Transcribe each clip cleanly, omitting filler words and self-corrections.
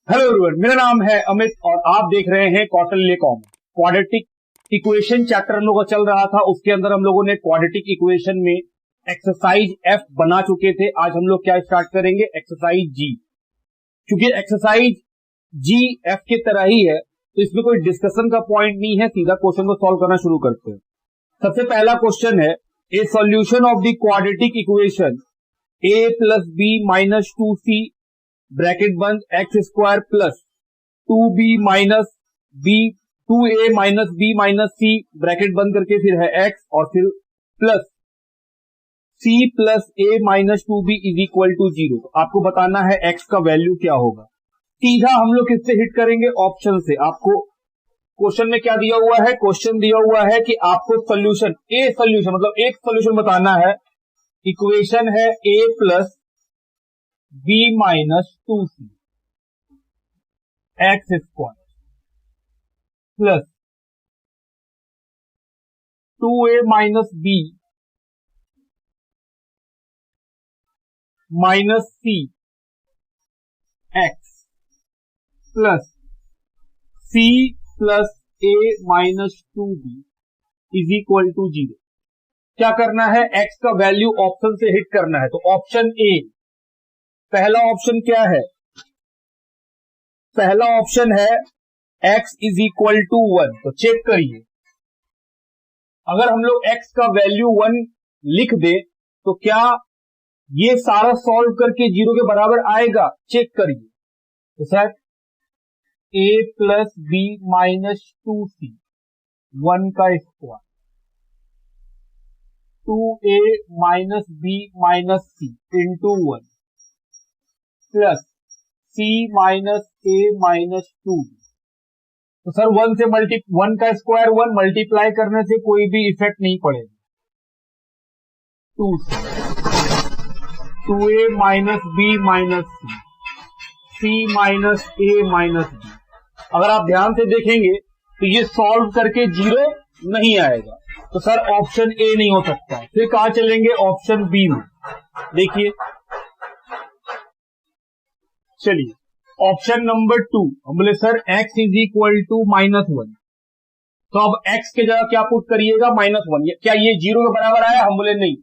Hello everyone, मेरा नाम है अमित और आप देख रहे हैं Kautilya common. Quadratic equation chapter हम लोग का चल रहा था, उसके अंदर हम लोगों ने क्वाड्रेटिक इक्वेशन में एक्सरसाइज एफ बना चुके थे। आज हम लोग क्या स्टार्ट करेंगे, एक्सरसाइज जी। क्योंकि एक्सरसाइज जी एफ के तरह ही है तो इसमें कोई डिस्कशन का पॉइंट नहीं है, सीधा क्वेश्चन को सॉल्व करना शुरू करते हैं। सबसे पहला क्वेश्चन है, a solution of the quadratic equation a plus B minus 2c bracket बंद x square plus 2b minus b 2a minus B minus c bracket बंद करके फिर है एक्स और फिर plus c plus a minus 2b is equal to 0। आपको बताना है x का वैल्यू क्या होगा। सीधा हम लोग किससे हिट करेंगे, ऑप्शन से। आपको क्वेश्चन में क्या दिया हुआ है, क्वेश्चन दिया हुआ है कि आपको सोल्यूशन मतलब एक सोल्यूशन बताना है। इक्वेशन है a plus B minus 2c X square plus 2a minus B minus C X plus C plus A minus 2b is equal to 0। क्या करना है, x का वैल्यू ऑप्शन से हिट करना है। तो ऑप्शन ए, पहला ऑप्शन क्या है, पहला ऑप्शन है x इज इक्वल टू 1। तो चेक करिए, अगर हम लोग x का वैल्यू 1 लिख दे तो क्या ये सारा सॉल्व करके 0 के बराबर आएगा, चेक करिए। तो sir a plus B minus 2c 1 का square 2a minus B minus C into 1 plus c minus a minus 2b। तो सर 1 से 1 का स्क्वायर 1 मल्टीप्लाई करने से कोई भी इफेक्ट नहीं पड़ेगा। 2 2a minus b minus c minus a minus b। अगर आप ध्यान से देखेंगे तो ये सॉल्व करके 0 नहीं आएगा, तो सर ऑप्शन ए नहीं हो सकता। फिर कहां चलेंगे, ऑप्शन बी में। देखिए, चलिए ऑप्शन नंबर 2 हम बोले sir x is equal to -1। तो अब x के जगह क्या पुट करिएगा, -1। क्या ये 0 के बराबर आया, हम बोले नहीं,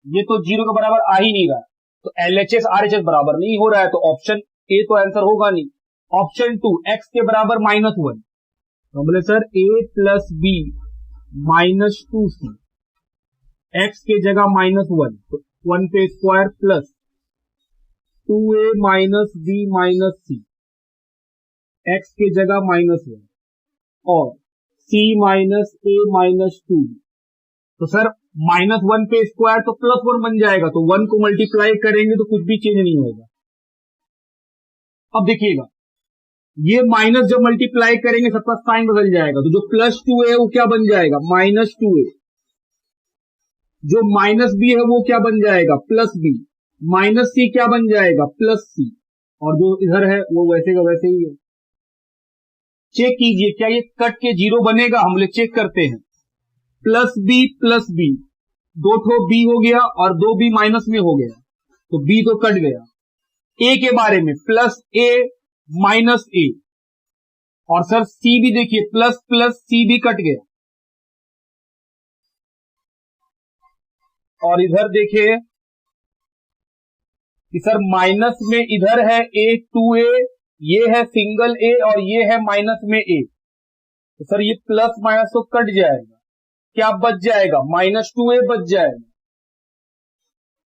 ये तो 0 के बराबर आ ही नहीं रहा। तो LHS RHS बराबर नहीं हो रहा है, तो ऑप्शन ए तो आंसर होगा नहीं। ऑप्शन 2 x के बराबर -1। तो हम बोले sir a plus B minus 2c x के जगह -1 तो 1 पे square plus 2a minus B minus c x के जगह -1 और c minus a minus 2b। तो सर -1 पे स्क्वायर तो +1 बन जाएगा, तो 1 को मल्टीप्लाई करेंगे तो कुछ भी चेंज नहीं होगा। अब देखिएगा, ये माइनस जब मल्टीप्लाई करेंगे सबका साइन बदल जाएगा, तो जो +2a है वो क्या बन जाएगा, -2a। जो -b है वो क्या बन जाएगा, +b। -c क्या बन जाएगा, +c। और जो इधर है वो वैसे का वैसे ही है। चेक कीजिए, क्या ये कट के 0 बनेगा, हम लोग चेक करते हैं। +b, दो ठो b हो गया और 2b माइनस में हो गया, तो b तो कट गया। a के बारे में +a माइनस a, और सर c भी देखिए प्लस c भी कट गया। और इधर देखिए कि सर माइनस में इधर है a 2a, ये है सिंगल a और ये है माइनस में a। तो सर ये प्लस माइनस तो कट जाएगा, क्या बच जाएगा, -2a बच जाएगा।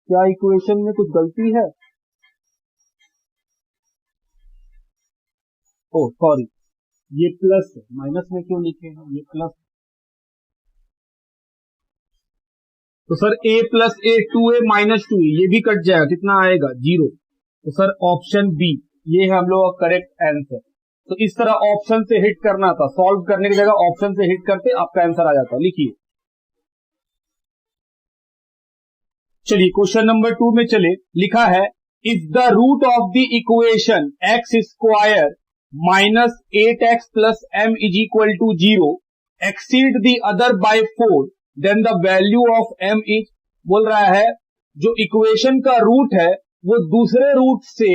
क्या इक्वेशन में कुछ गलती है, ओ सॉरी, ये प्लस है, माइनस में क्यों लिखे हैं, ये प्लस। तो sir a plus a 2a minus 2a ये भी कट जाएगा, कितना आएगा, 0। तो सर ऑप्शन बी ये है हम लोग का करेक्ट आंसर। तो इस तरह ऑप्शन से हिट करना था, सॉल्व करने की जगह ऑप्शन से हिट करते आपका आंसर आ जाता। लिखिए, चलिए क्वेश्चन नंबर 2 में चले। लिखा है, if the root of the equation X square minus 8x plus m is equal to 0 exceed the other by 4 then the value of m is. बोल रहा है जो इक्वेशन का रूट है वो दूसरे रूट से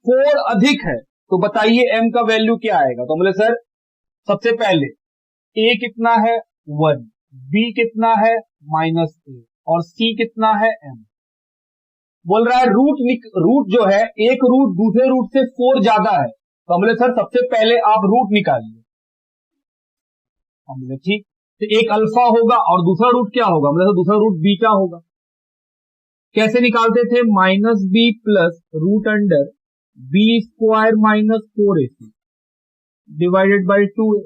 4 अधिक है, तो बताइए m का वैल्यू क्या आएगा। तो बोले सर सबसे पहले a कितना है 1, b कितना है -a और c कितना है m। बोल रहा है रूट जो है एक रूट दूसरे रूट से 4 ज्यादा है, तो बोले सर सबसे पहले आप रूट निकालिए। हम बोले ठीक, तो एक अल्फा होगा और दूसरा रूट क्या होगा, मतलब दूसरा रूट बीटा होगा। कैसे निकालते थे, -b plus root under b square -4ac divided by 2a।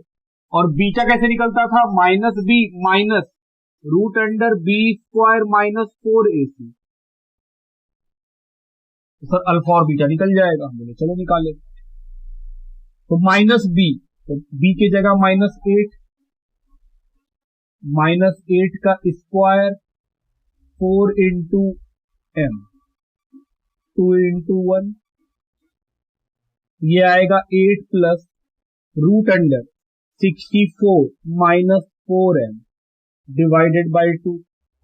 और बीटा कैसे निकलता था, -b minus root under b square -4ac। तो सर अल्फा और बीटा निकल जाएगा। हम बोले चलो निकाले। तो -b, तो b की जगह -8 का स्क्वायर 4 इंटू m 2 इंटू 1, ये आएगा 8 plus root under 64 -4m divided by 2।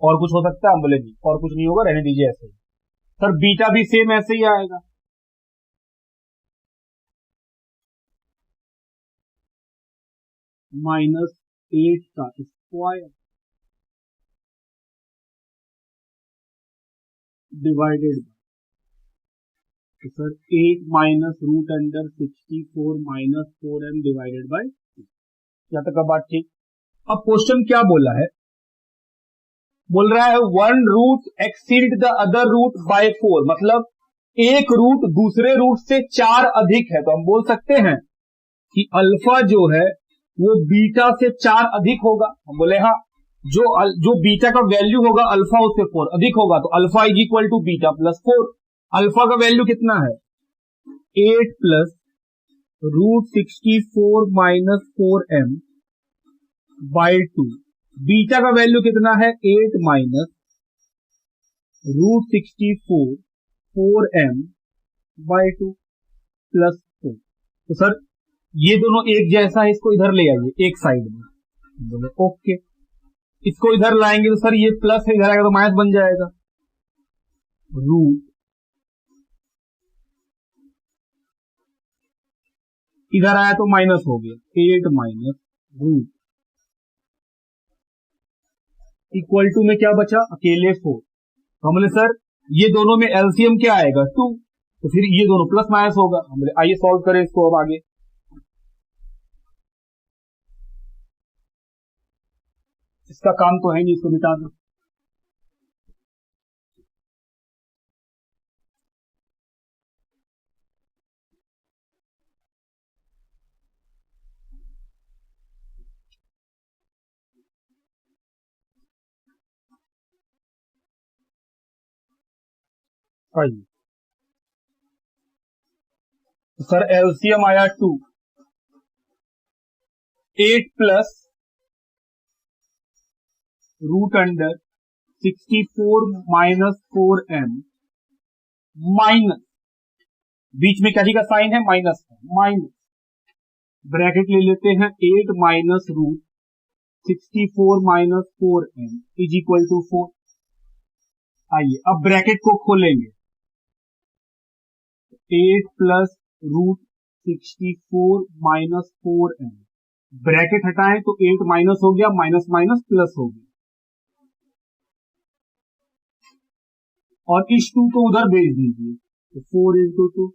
और कुछ हो सकता है, हम बोले नहीं और कुछ नहीं होगा, रहने दीजिए ऐसे ही। सर बीटा भी सेम ऐसे ही आएगा, -8 का स्क्वायर डिवाइडेड बाई, तो sir 8 minus root under 64 -4m divided by 2। यहां तक का बात ठीक। अब क्वेश्चन क्या बोला है, बोल रहा है one root exceed the other root by 4, मतलब एक रूट दूसरे रूट से 4 अधिक है। तो हम बोल सकते हैं कि अल्फा जो है वो बीटा से 4 अधिक होगा। हम बोले हाँ, जो बीटा का वैल्यू होगा अल्फा उससे 4 अधिक होगा, तो alpha is equal to beta plus 4। Alpha का वैल्यू कितना है 8 plus root 64 -4m by 2। Beta का वैल्यू कितना है 8 minus root 64 4m by 2 plus 4। तो सर ये दोनों एक जैसा है, इसको इधर ले आइए एक साइड में। बोले ओके, इसको इधर लाएंगे तो सर ये प्लस है, इधर आएगा तो माइनस बन जाएगा। रूट इधर आया तो माइनस हो गया, 8 माइनस रूट इक्वल टू में क्या बचा अकेले 4। हम बोले सर ये दोनों में एलसीएम क्या आएगा 2, तो फिर ये दोनों प्लस माइनस होगा। हम बोले आइए सॉल्व करें इसको अब आगे। इसका काम तो है नहीं, इसको मिटा दो। आइए, तो सर एलसीएम आया 2, 8 plus root under 64 -4m minus, बीच में क्या जी का साइन है माइनस का, माइनस ब्रैकेट ले लेते हैं 8 minus root 64 -4m is equal to 4। आइए अब ब्रैकेट को खोलेंगे, 8 प्लस रूट 64 -4m, ब्रैकेट हटाएं तो 8 माइनस हो गया, माइनस माइनस प्लस हो गया, और इस 2 को उधर भेज दीजिए, तो 4 इंटू 2।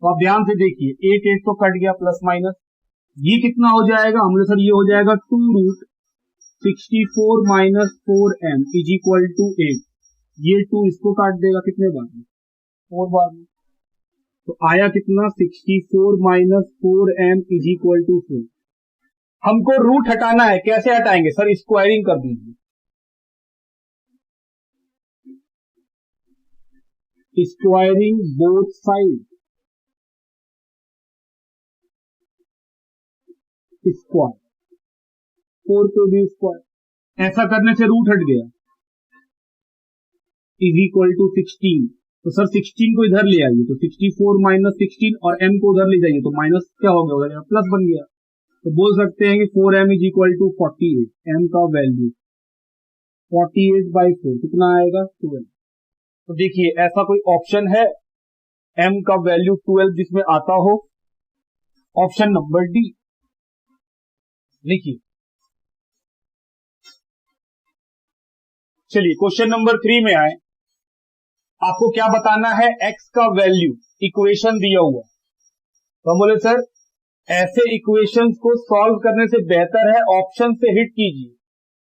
तो आप ध्यान से देखिए 8 तो कट गया प्लस माइनस, ये कितना हो जाएगा, हमने सर ये हो जाएगा 2 root 64 -4m is equal to 8। ये 2 इसको काट देगा कितने बार में, 4 बार में। तो आया कितना 64 -4m इज इक्वल टू 4। हमको रूट हटाना है, कैसे हटाएंगे सर, स्क्वायरिंग कर दीजिए, स्क्वायरिंग बोथ साइड, स्क्वायर 4 पे भी स्क्वायर, ऐसा करने से रूट हट गया, इज इक्वल टू 16। तो सर 16 को इधर ले आइए, तो 64 -16 और m को उधर ले जाइए, तो माइनस क्या हो गया, प्लस बन गया। तो बोल सकते हैं कि 4m is equal to 48, m का वैल्यू 48/4 कितना आएगा 12। तो देखिए ऐसा कोई ऑप्शन है m का वैल्यू 12 जिसमें आता हो, ऑप्शन नंबर डी। लिखिए। चलिए क्वेश्चन नंबर 3 में आए। आपको क्या बताना है, एक्स का वैल्यू, इक्वेशन दिया हुआ। तो हम बोले सर ऐसे इक्वेशंस को सॉल्व करने से बेहतर है ऑप्शन से हिट कीजिए।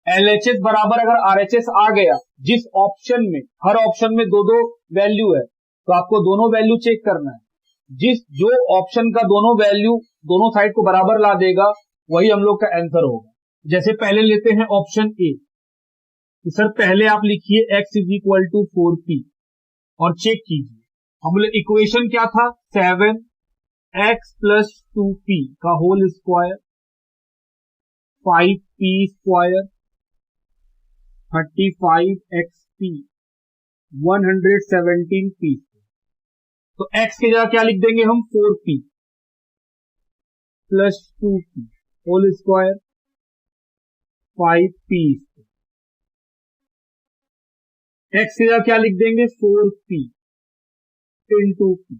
एलएचएस बराबर अगर आरएचएस आ गया, जिस ऑप्शन में, हर ऑप्शन में दो दो वैल्यू है, तो आपको दोनों वैल्यू चेक करना है। जो ऑप्शन का दोनों वैल्यू दोनों साइड को बराबर ला देगा वही हम लोग का आंसर होगा। जैसे पहले लेते हैं ऑप्शन ए। तो सर पहले आप लिखिए x is equal to 4p और चेक कीजिए। हम बोले इक्वेशन क्या था, 7x प्लस 2p का whole square 5p square 35xp 117p। तो x की जगह क्या लिख देंगे हम, 4p plus 2p whole square 5p। x की जगह क्या लिख देंगे, 4p इंटू p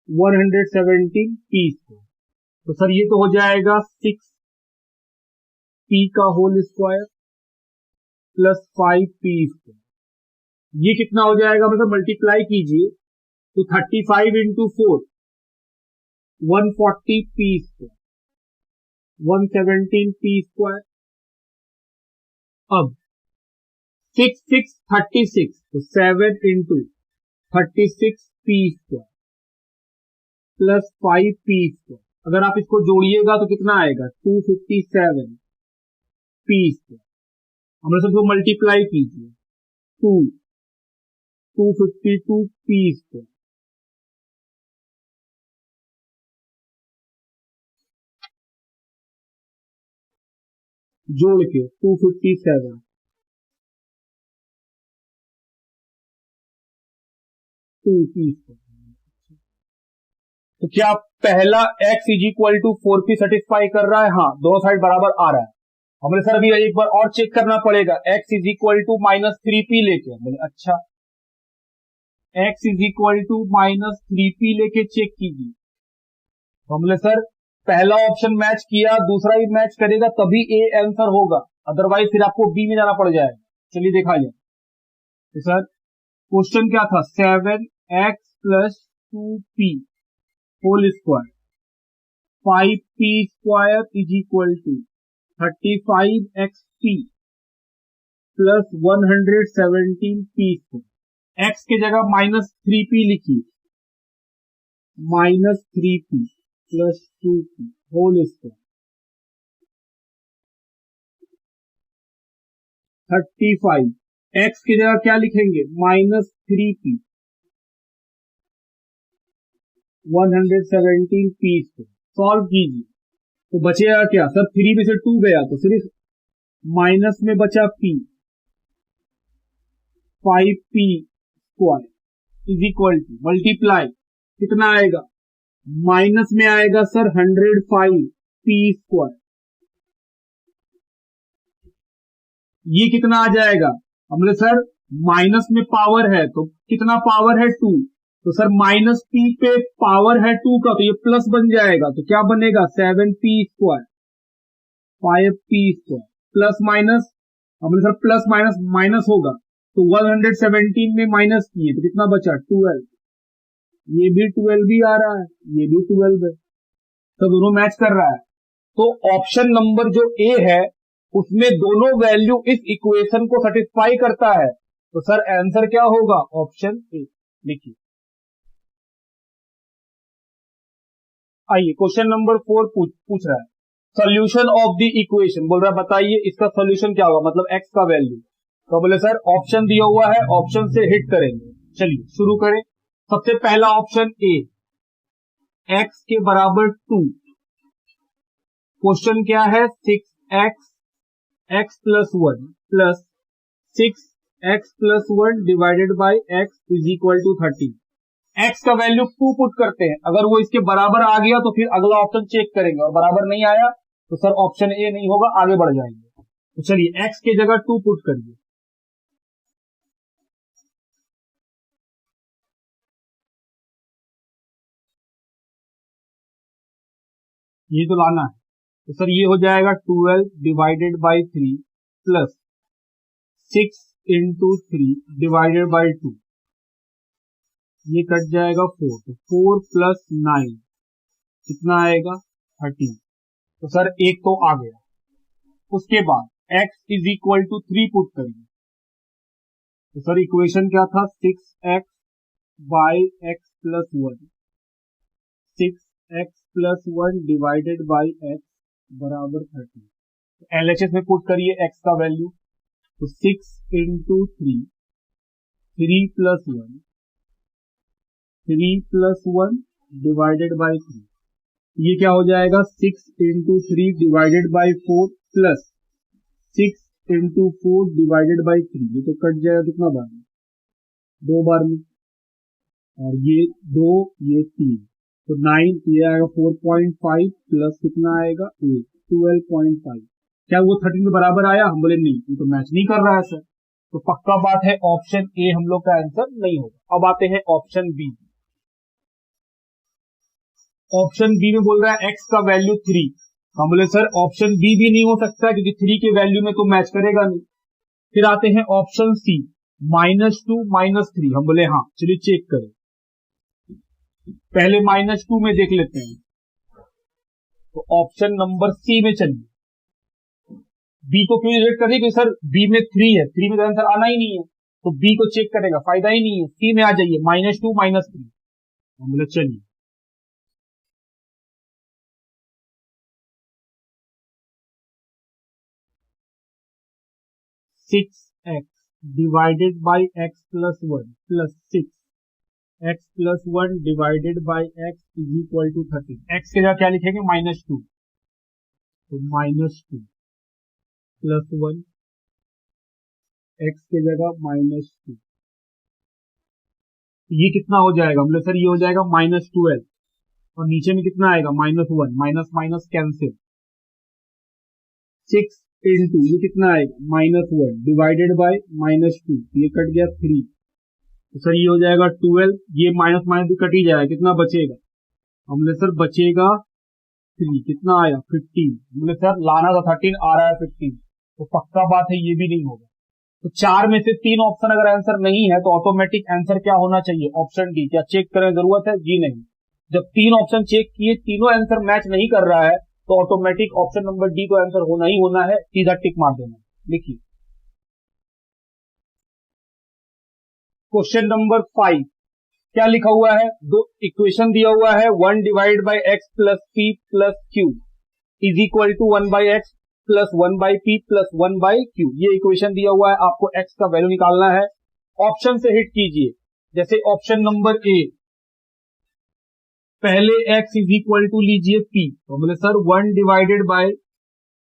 117p। तो सर ये तो हो जाएगा 6p का whole square plus 5p square. ये कितना हो जाएगा, मतलब मल्टीप्लाई कीजिए तो 35 into 4 140p square 117p square. अब 6 6 36, तो 7 into 36p square plus 5p square. अगर आप इसको जोड़िएगा तो कितना आएगा, 257p स्क्वायर। हमने सबको मल्टीप्लाई कीजिए 252p स्क्वायर जोड़ के 257 2p स्क्वायर। तो क्या पहला x is equal to 4p satisfy कर रहा है? हाँ, दोनों साइड बराबर आ रहा है। हमने सर अभी एक बार और चेक करना पड़ेगा, x is equal to -3p लेके। बोले अच्छा, x is equal to -3p लेके चेक कीजिए। तो हमने सर पहला ऑप्शन मैच किया, दूसरा भी मैच करेगा तभी ए आंसर होगा, अदरवाइज फिर आपको बी में जाना पड़ जाएगा। चलिए देखा जाए। तो सर क्वेश्चन क्या था, 7x plus 2p whole square 5p square is equal to 35xp plus 117p square. x की जगह -3p लिखिए, -3p plus 2p whole square 35। x की जगह क्या लिखेंगे, -3p 117p स्क्वायर। सॉल्व कीजिए तो बचेगा क्या सर, 3 में से 2 गया तो सिर्फ माइनस में बचा p, 5p square is equal to multiply कितना आएगा, माइनस में आएगा सर 105p स्क्वायर। ये कितना आ जाएगा, हमने सर माइनस में पावर है तो कितना पावर है 2, तो सर माइनस p पे पावर है 2 का, तो ये प्लस बन जाएगा। तो क्या बनेगा, 7p square 5p square plus minus, हमने सर प्लस माइनस माइनस होगा तो 117 में माइनस किए तो कितना बचा 12। ये भी 12 भी आ रहा है, ये भी 12 है, तो दोनों मैच कर रहा है। तो ऑप्शन नंबर जो ए है उसमें दोनों वैल्यू इस इक्वेशन को सेटिस्फाई करता है। तो सर आंसर क्या होगा, ऑप्शन ए। लिखिए। आइए क्वेश्चन नंबर 4 पूछ रहा है, सोल्यूशन ऑफ द इक्वेशन। बोल रहा है बताइए इसका सोल्यूशन क्या होगा, मतलब एक्स का वैल्यू। तो बोले सर ऑप्शन दिया हुआ है, ऑप्शन से हिट करेंगे। चलिए शुरू करें। सबसे पहला ऑप्शन ए, एक्स के बराबर 2। क्वेश्चन क्या है, 6x x plus 1 plus 6x plus 1 divided by x is equal to 30। x का वैल्यू 2 पुट करते हैं, अगर वो इसके बराबर आ गया तो फिर अगला ऑप्शन चेक करेंगे, और बराबर नहीं आया तो सर ऑप्शन ए नहीं होगा, आगे बढ़ जाएंगे। तो चलिए x की जगह 2 पुट करिए। ये तो लाना है। तो सर ये हो जाएगा 12 divided by 3 plus 6 into 3 divided by 2, ये कट जाएगा 4, तो 4 प्लस 9 कितना आएगा 13। तो सर एक तो आ गया। उसके बाद x is equal to 3 put करिए। तो सर इक्वेशन क्या था, 6x by X plus 1, 6x plus 1 divided by x बराबर 13। एलएचएस में पुट करिए x का वैल्यू, तो 6 into 3, 3 plus 1, 3 plus 1 divided by 3, ये क्या हो जाएगा 6 into 3 divided by 4 plus 6 into 4 divided by 3, ये तो कट जाएगा कितना बार में, 2 बार में, और ये 2 ये 3, तो 9 ये आएगा 4.5 प्लस कितना आएगा 8, 12.5। क्या वो 13 के बराबर आया, हम बोले नहीं, ये तो मैच नहीं कर रहा है सर। तो पक्का बात है ऑप्शन ए हम लोग का आंसर नहीं होगा। अब आते हैं ऑप्शन बी। ऑप्शन बी में बोल रहा है x का वैल्यू 3, हम बोले सर ऑप्शन बी भी नहीं हो सकता क्योंकि 3 के वैल्यू में तो मैच करेगा नहीं। फिर आते हैं ऑप्शन सी, -2 -3, हम बोले हाँ चलिए चेक करें। पहले -2 में देख लेते हैं, तो ऑप्शन नंबर सी में चलिए। बी को क्यों रिजेक्ट कर दिया, क्योंकि सर बी में 3 है, 3 में तो आंसर आना ही नहीं है, तो बी को चेक करेगा फायदा ही नहीं है। सी में आ जाइए, -2 -3, हम बोले चलिए। 6x divided by x plus 1 plus 6x plus 1 divided by x is equal to 13। x के जगह क्या लिखेंगे, -2, तो -2 प्लस 1, x के जगह -2, ये कितना हो जाएगा, मतलब सर ये हो जाएगा -12, और नीचे में कितना आएगा -1, माइनस माइनस कैंसिल, 6 इंटू ये कितना आएगा -1 डिवाइडेड बाय -2, ये कट गया 3, तो सर ये हो जाएगा 12, ये माइनस माइनस भी कट ही जाएगा, कितना बचेगा, हमने सर बचेगा 3, कितना आया 15, हमने सर लाना था 13, आ रहा है 15, तो पक्का बात है ये भी नहीं होगा। तो 4 में से 3 ऑप्शन अगर आंसर नहीं है तो ऑटोमेटिक आंसर क्या होना चाहिए, ऑप्शन डी। क्या चेक करने की जरूरत है, जी नहीं। जब 3 ऑप्शन चेक किए, तीनों आंसर मैच नहीं कर रहा है, तो ऑटोमेटिक ऑप्शन नंबर डी को आंसर होना ही होना है, सीधा टिक मार देना। लिखिए क्वेश्चन नंबर 5, क्या लिखा हुआ है, दो इक्वेशन दिया हुआ है, 1 divide by X plus P plus Q is equal to 1 by X plus 1 by P plus 1 by Q, ये इक्वेशन दिया हुआ है, आपको एक्स का वैल्यू निकालना है। ऑप्शन से हिट कीजिए, जैसे ऑप्शन नंबर ए, पहले x इज इक्वल टू लीजिए p, तो बोले sir 1 divided by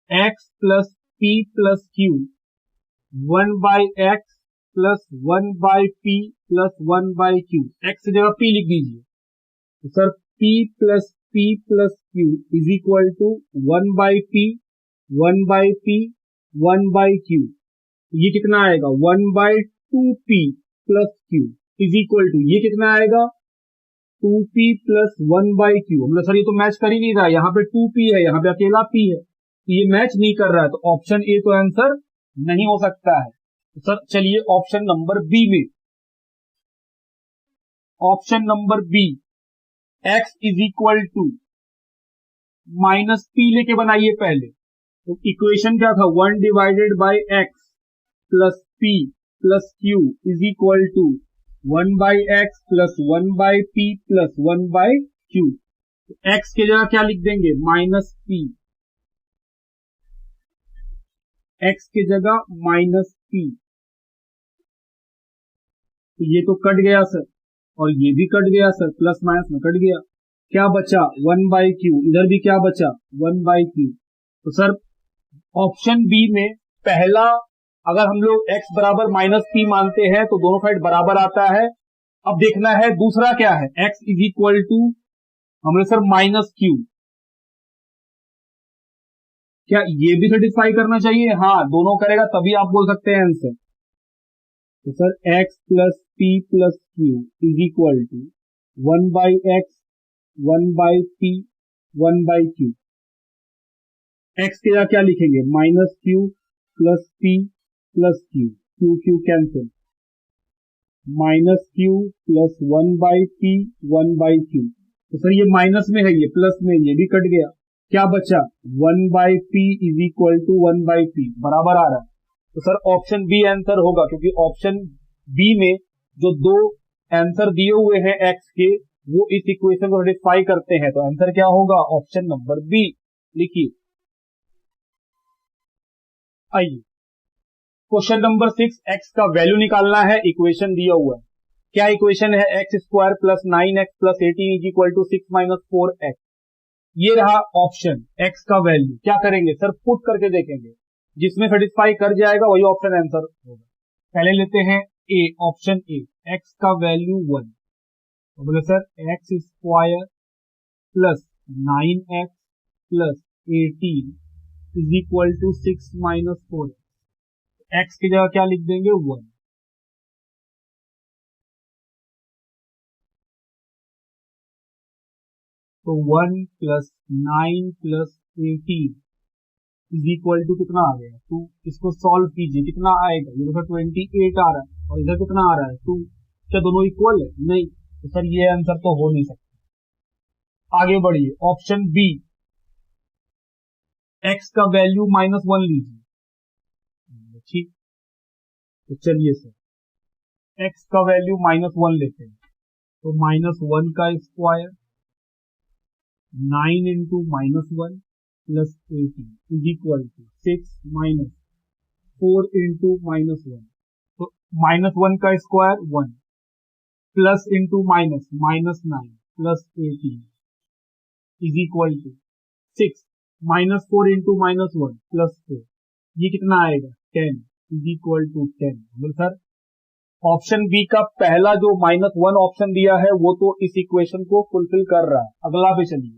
x plus p plus Q, 1 by x plus 1 by p plus 1 by Q, x की जगह p लिख दीजिए, तो sir p plus Q is equal to 1 by p 1 by p 1 by Q, ये कितना आएगा 1 by 2p plus Q is equal to, ये कितना आएगा 2p प्लस 1 बाई क्यू। मतलब सर ये तो मैच कर ही नहीं रहा है, यहाँ पे 2p है, यहाँ पे अकेला p है, तो ये मैच नहीं कर रहा है, तो ऑप्शन ए तो आंसर नहीं हो सकता है। तो सर चलिए ऑप्शन नंबर बी में, option number B, x is equal to minus p लेके बनाइए पहले, तो इक्वेशन क्या था 1 divided by X plus p plus Q is equal to 1 by X plus 1 by P plus 1 by Q, X के जगह क्या लिख देंगे -p, एक्स के जगह -p, तो ये तो कट गया सर, और ये भी कट गया सर, प्लस माइनस में कट गया, क्या बचा 1 बाई क्यू, इधर भी क्या बचा 1 बाई क्यू। तो सर ऑप्शन बी में पहला, अगर हम लोग x बराबर -p मानते हैं तो दोनों साइड बराबर आता है। अब देखना है दूसरा क्या है, x इज इक्वल टू, हमने सर -q, क्या ये भी सेटिस्फाई करना चाहिए, हाँ दोनों करेगा तभी आप बोल सकते हैं आंसर। तो sir x plus p plus Q is equal to 1 by X 1 by p 1/q। x के जगह क्या लिखेंगे, -q plus p plus q, q cancel, -q plus 1/p 1/q। तो सर ये माइनस में है, ये प्लस में, ये भी कट गया, क्या बचा 1/p is equal to 1/p, बराबर आ रहा है। तो सर ऑप्शन बी आंसर होगा, क्योंकि ऑप्शन बी में जो दो आंसर दिए हुए हैं एक्स के, वो इस इक्वेशन को सेटिस्फाई करते हैं। तो आंसर क्या होगा, ऑप्शन नंबर बी। लिखिए, आइए क्वेश्चन नंबर 6, एक्स का वैल्यू निकालना है, इक्वेशन दिया हुआ है। क्या इक्वेशन है, x square plus 9x plus 18 is equal to 6 minus 4x। ये रहा ऑप्शन, एक्स का वैल्यू क्या करेंगे सर, पुट करके देखेंगे, जिसमें सेटिस्फाई कर जाएगा वही ऑप्शन आंसर होगा। पहले लेते हैं ए, ऑप्शन ए, एक्स का वैल्यू 1, तो बोले sir X square plus 9x plus 18 is equal to 6 minus 4। X की जगह क्या लिख देंगे, 1। तो 1 plus 9 plus 18 is equal to कितना आ गया, 2। इसको सॉल्व कीजिए, कितना आएगा, ये देखो 28 आ रहा है और इधर कितना आ रहा है, 2। क्या दोनों इक्वल है, नहीं, तो सर ये आंसर तो हो नहीं सकता। आगे बढ़िए, ऑप्शन बी, एक्स का वैल्यू -1 लीजिए, ठीक। तो चलिए सर एक्स का वैल्यू -1 लेते हैं, तो -1 का square 9 into -1 plus 18 is equal to 6 minus 4 into -1। तो -1 का square 1 plus into minus -9 plus 18 is equal to 6 -4 into -1 plus 4, ये कितना आएगा 10 इज इक्वल टू 10। बोल सर ऑप्शन बी का पहला जो -1 ऑप्शन दिया है वो तो इस इक्वेशन को फुलफिल कर रहा है। अगला पे चलिए,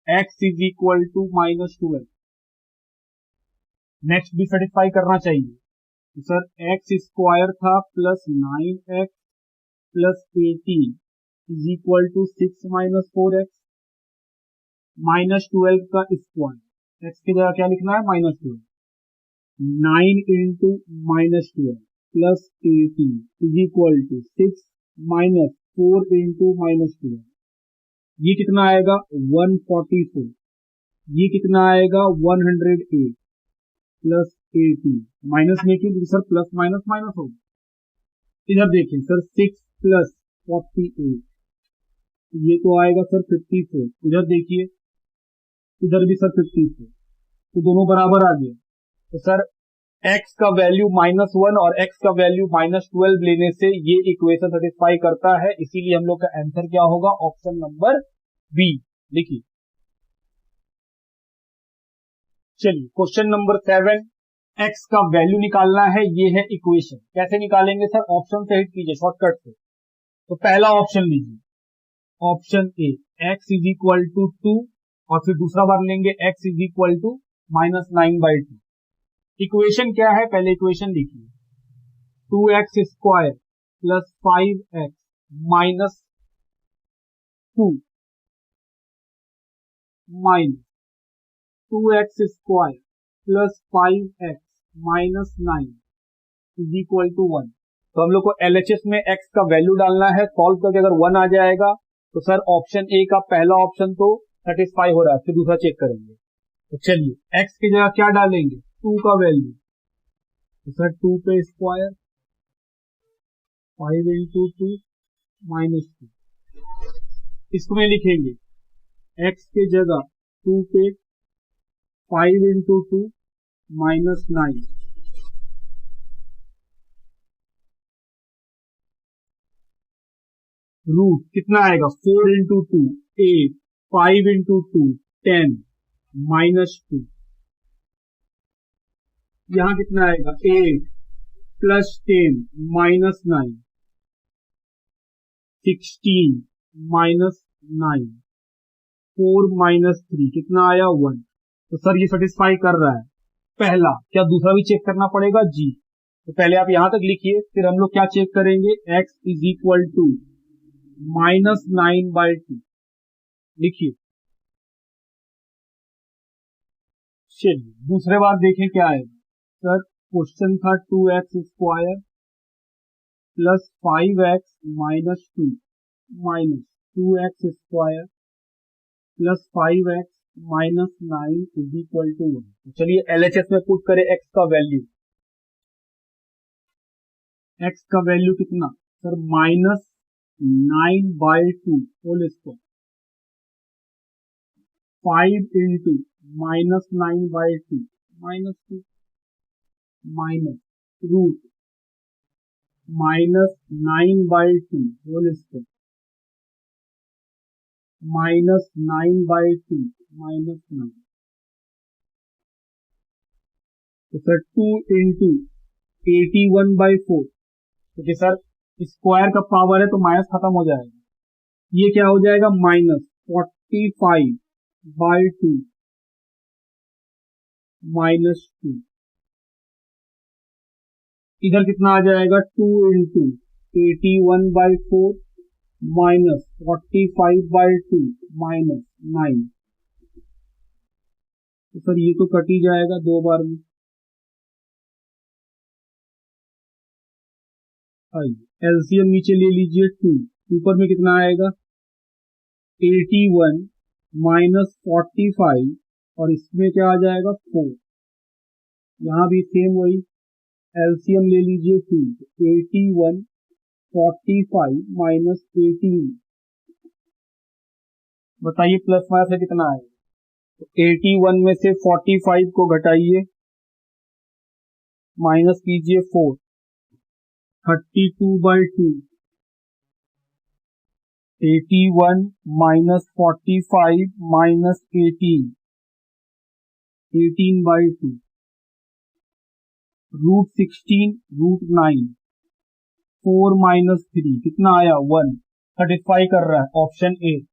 x is equal to -12, next भी सेटिस्फाई करना चाहिए। तो सर एक्स स्क्वायर था plus 9x plus 18 is equal to 6 minus 4x, -12 का स्क्वायर, एक्स की जगह क्या लिखना है, -12, 9 into -12 plus 18 is equal to 6 minus 4 into -12, ये कितना आएगा 144, ये कितना आएगा 108 प्लस 18, माइनस में क्यों, सर प्लस माइनस माइनस होगा। इधर देखिए सर 6 प्लस 48, ये तो आएगा सर 54, इधर देखिए इधर भी सर 54, तो दोनों बराबर आ गए। तो सर x का वैल्यू -1 और x का वैल्यू -12 लेने से ये इक्वेशन सेटिस्फाई करता है, इसीलिए हम लोग का आंसर क्या होगा, ऑप्शन नंबर बी। लिखिए, चलिए क्वेश्चन नंबर 7, x का वैल्यू निकालना है, ये है इक्वेशन। कैसे निकालेंगे सर, ऑप्शन से हिट कीजिए शॉर्टकट से। तो पहला ऑप्शन लीजिए, option A, x is equal to 2, और फिर दूसरा बार लेंगे x is equal to -9/2। Equation क्या है, पहले इक्वेशन लिखिए, 2x square plus 5x minus 2 minus 2x square plus 5x minus 9 is equal to 1। तो हम लोग को LHS में x का वैल्यू डालना है, सॉल्व करके अगर 1 आ जाएगा तो सर ऑप्शन ए का पहला ऑप्शन तो सेटिस्फाई हो रहा है, फिर दूसरा चेक करेंगे। तो चलिए x की जगह क्या डालेंगे, 2 का वैल्यू, तो सर 2 पे स्क्वायर 5 इंटू 2 माइनस 2, इसमें लिखेंगे x के जगह 2 पे 5 इंटू 2 माइनस 9, रूट कितना आएगा 4 इंटू 2 8, 5 इंटू 2 10 माइनस 2, यहां कितना आएगा 8 प्लस 10 माइनस 9 16 माइनस 9 4 माइनस 3 कितना आया 1। तो सर ये सेटिस्फाई कर रहा है पहला, क्या दूसरा भी चेक करना पड़ेगा जी। तो पहले आप यहां तक लिखिए, फिर हम लोग क्या चेक करेंगे, x इज इक्वल टू -9/2। लिखिए चलिए दूसरे बार देखें क्या आएगा। सर क्वेश्चन था 2x² plus 5x minus 2 minus 2x² plus 5x minus 9 is equal to 1। चलिए LHS में पुट करें x का वैल्यू। x का वैल्यू कितना sir, minus 9/2 whole square 5 into minus 9/2 minus 2 minus root minus 9/2 whole square minus 9/2 minus 9। तो sir 2 into 81/4, क्योंकि sir square का power है तो माइनस खत्म हो जाएगा, ये क्या हो जाएगा माइनस 45/2 माइनस 2। इधर कितना आ जाएगा 2 इंटू 81/4 माइनस 45/2 माइनस 9। तो सर ये तो कट ही जाएगा दो बार में। एलसीएम नीचे ले लीजिए 2, ऊपर में कितना आएगा 81 माइनस 45 और इसमें क्या आ जाएगा 4। यहां भी सेम वही एलसीएम ले लीजिए 2, 81 45 माइनस 18। बताइए प्लस माइनस से कितना आएगा। तो 81 में से 45 को घटाइए, माइनस कीजिए 4, 32/2 81 minus 45 minus 18/2 root 16 root 9 4 minus 3 कितना आया 1। सेटिस्फाई कर रहा है ऑप्शन ए।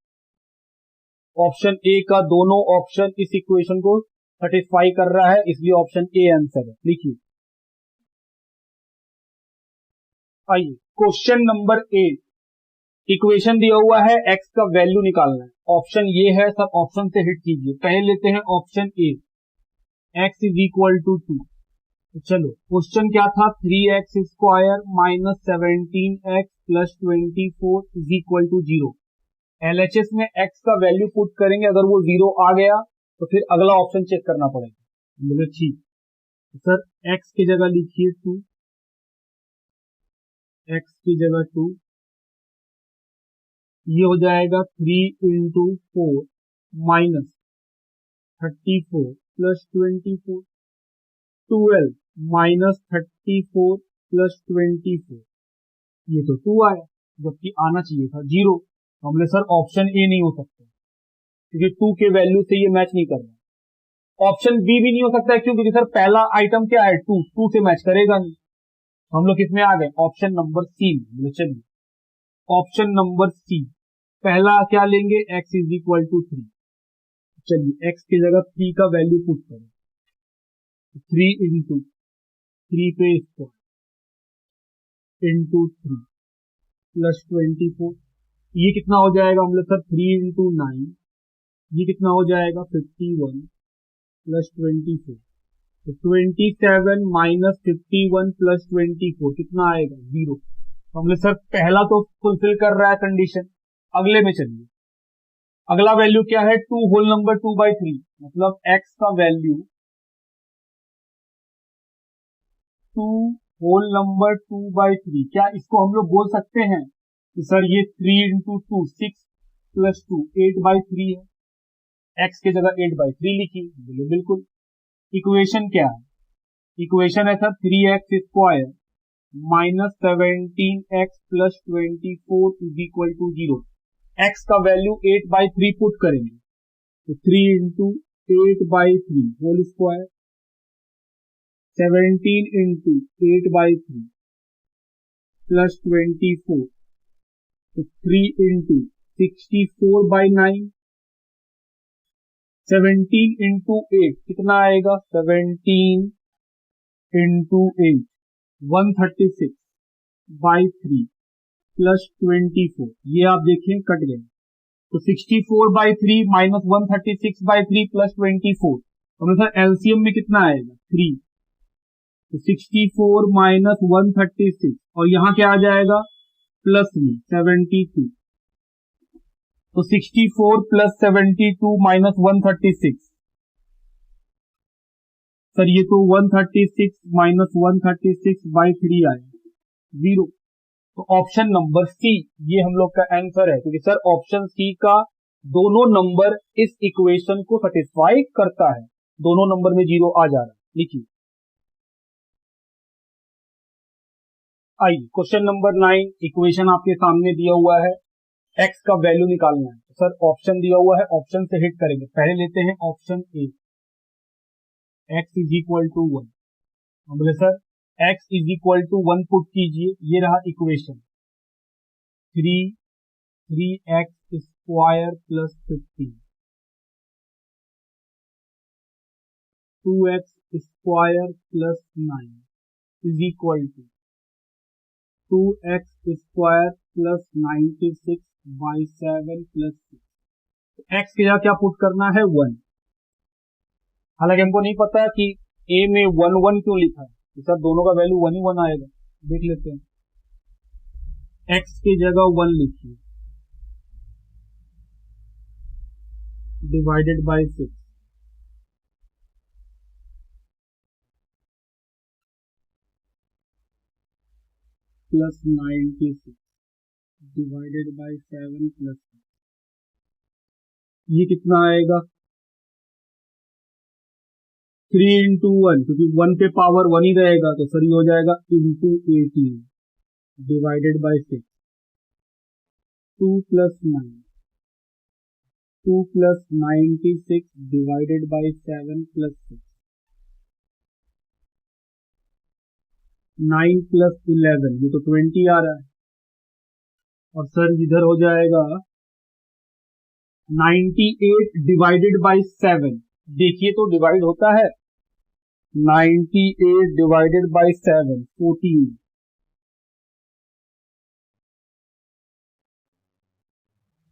ऑप्शन ए का दोनों ऑप्शन इस इक्वेशन को सेटिस्फाई कर रहा है, इसलिए ऑप्शन ए आंसर है। लिखिए। आइए क्वेश्चन नंबर 8, इक्वेशन दिया हुआ है x का वैल्यू निकालना है। ऑप्शन ये है, सब ऑप्शन से हिट कीजिए। पहले लेते हैं option A, x is equal to 2। चलो क्वेश्चन क्या था 3x² minus 17x plus 24 is equal to 0। LHS में x का वैल्यू पुट करेंगे, अगर वो 0 आ गया तो फिर अगला ऑप्शन चेक करना पड़ेगा। बोले ठीक सर, x की जगह लिखिए 2, x की जगह 2, ये हो जाएगा 3 into 4 minus 34 plus 24, 12 minus 34 plus 24, ये तो 2 आया, जबकि आना चाहिए था 0। तो हमने सर ऑप्शन ए नहीं हो सकता, क्योंकि 2 के वैल्यू से ये मैच नहीं कर रहा। ऑप्शन बी भी नहीं हो सकता है, क्यों, क्योंकि सर पहला आइटम क्या है 2 से मैच करेगा नहीं। हम लोग किसमें आ गए ऑप्शन नंबर सी में। चलिए ऑप्शन नंबर सी, पहला क्या लेंगे x इज इक्वल टू 3। चलिए x की जगह 3 का वैल्यू पुट करें, 3 इंटू 3 पे स्क्वायर इंटू 3 प्लस 24, ये कितना हो जाएगा हम लोग सर 3 इंटू 9, ये कितना हो जाएगा 51 प्लस 24। तो 27 माइनस 51 प्लस 24 कितना आएगा 0। तो हम लोग सर पहला तो फुलफिल कर रहा है कंडीशन। अगले में चलिए, अगला वैल्यू क्या है 2 होल नंबर 2/3, मतलब x का वैल्यू 2 होल नंबर 2/3। क्या इसको हम लोग बोल सकते हैं कि सर ये 3 इंटू 2 6 प्लस 2 8/3 है, x की जगह 8/3 लिखिए। बोले बिल्कुल। इक्वेशन क्या है, इक्वेशन है sir 3x² minus 17x plus 24 is equal to 0। x का वैल्यू 8/3 पुट करेंगे, तो 3 into 8/3 whole square 17 into 8/3 plus 24, तो 3 इंटू 64/9, 17 इंटू 8 कितना आएगा 17 इंटू 8 136/3 प्लस 24, ये आप देखें कट गए। तो 64/3 माइनस 136/3 प्लस 24, तो सर एलसीएम में कितना आएगा 3, तो 64 माइनस 136 और यहाँ क्या आ जाएगा प्लस में 72, तो 64 प्लस 72 माइनस 136, सर ये तो 136 माइनस 136 बाई 3 आएगा 0। तो ऑप्शन नंबर सी ये हम लोग का आंसर है, क्योंकि सर ऑप्शन सी का दोनों नंबर इस इक्वेशन को सेटिस्फाई करता है, दोनों नंबर में 0 आ जा रहा है। लिखिए आइए क्वेश्चन नंबर 9, इक्वेशन आपके सामने दिया हुआ है, एक्स का वैल्यू निकालना है। तो सर ऑप्शन दिया हुआ है, ऑप्शन से हिट करेंगे। पहले लेते हैं option A, X is equal to 1। बोले sir X is equal to 1 put कीजिए, ये रहा equation 3x square plus 15 2x square plus 9 is equal to 2x square plus 96 by 7 plus 6। X के जगह क्या पुट करना है 1। हालांकि हमको नहीं पता कि ए में 1 1 क्यों लिखा है, तो सर दोनों का वैल्यू 1 ही 1 आएगा। देख लेते हैं, एक्स की जगह 1 लिखिए divided by 6 plus 96 divided by 7 plus 6, ये कितना आएगा 3 इंटू 1, क्योंकि 1 पे पावर 1 ही रहेगा, तो सर ये हो जाएगा into 18 divided by 6, 2 plus 9 2 plus 96 divided by 7 plus 6, 9 plus 11, ये तो 20 आ रहा है। और सर इधर हो जाएगा 98 डिवाइडेड बाई 7, देखिए तो डिवाइड होता है, 98 divided by 7 14,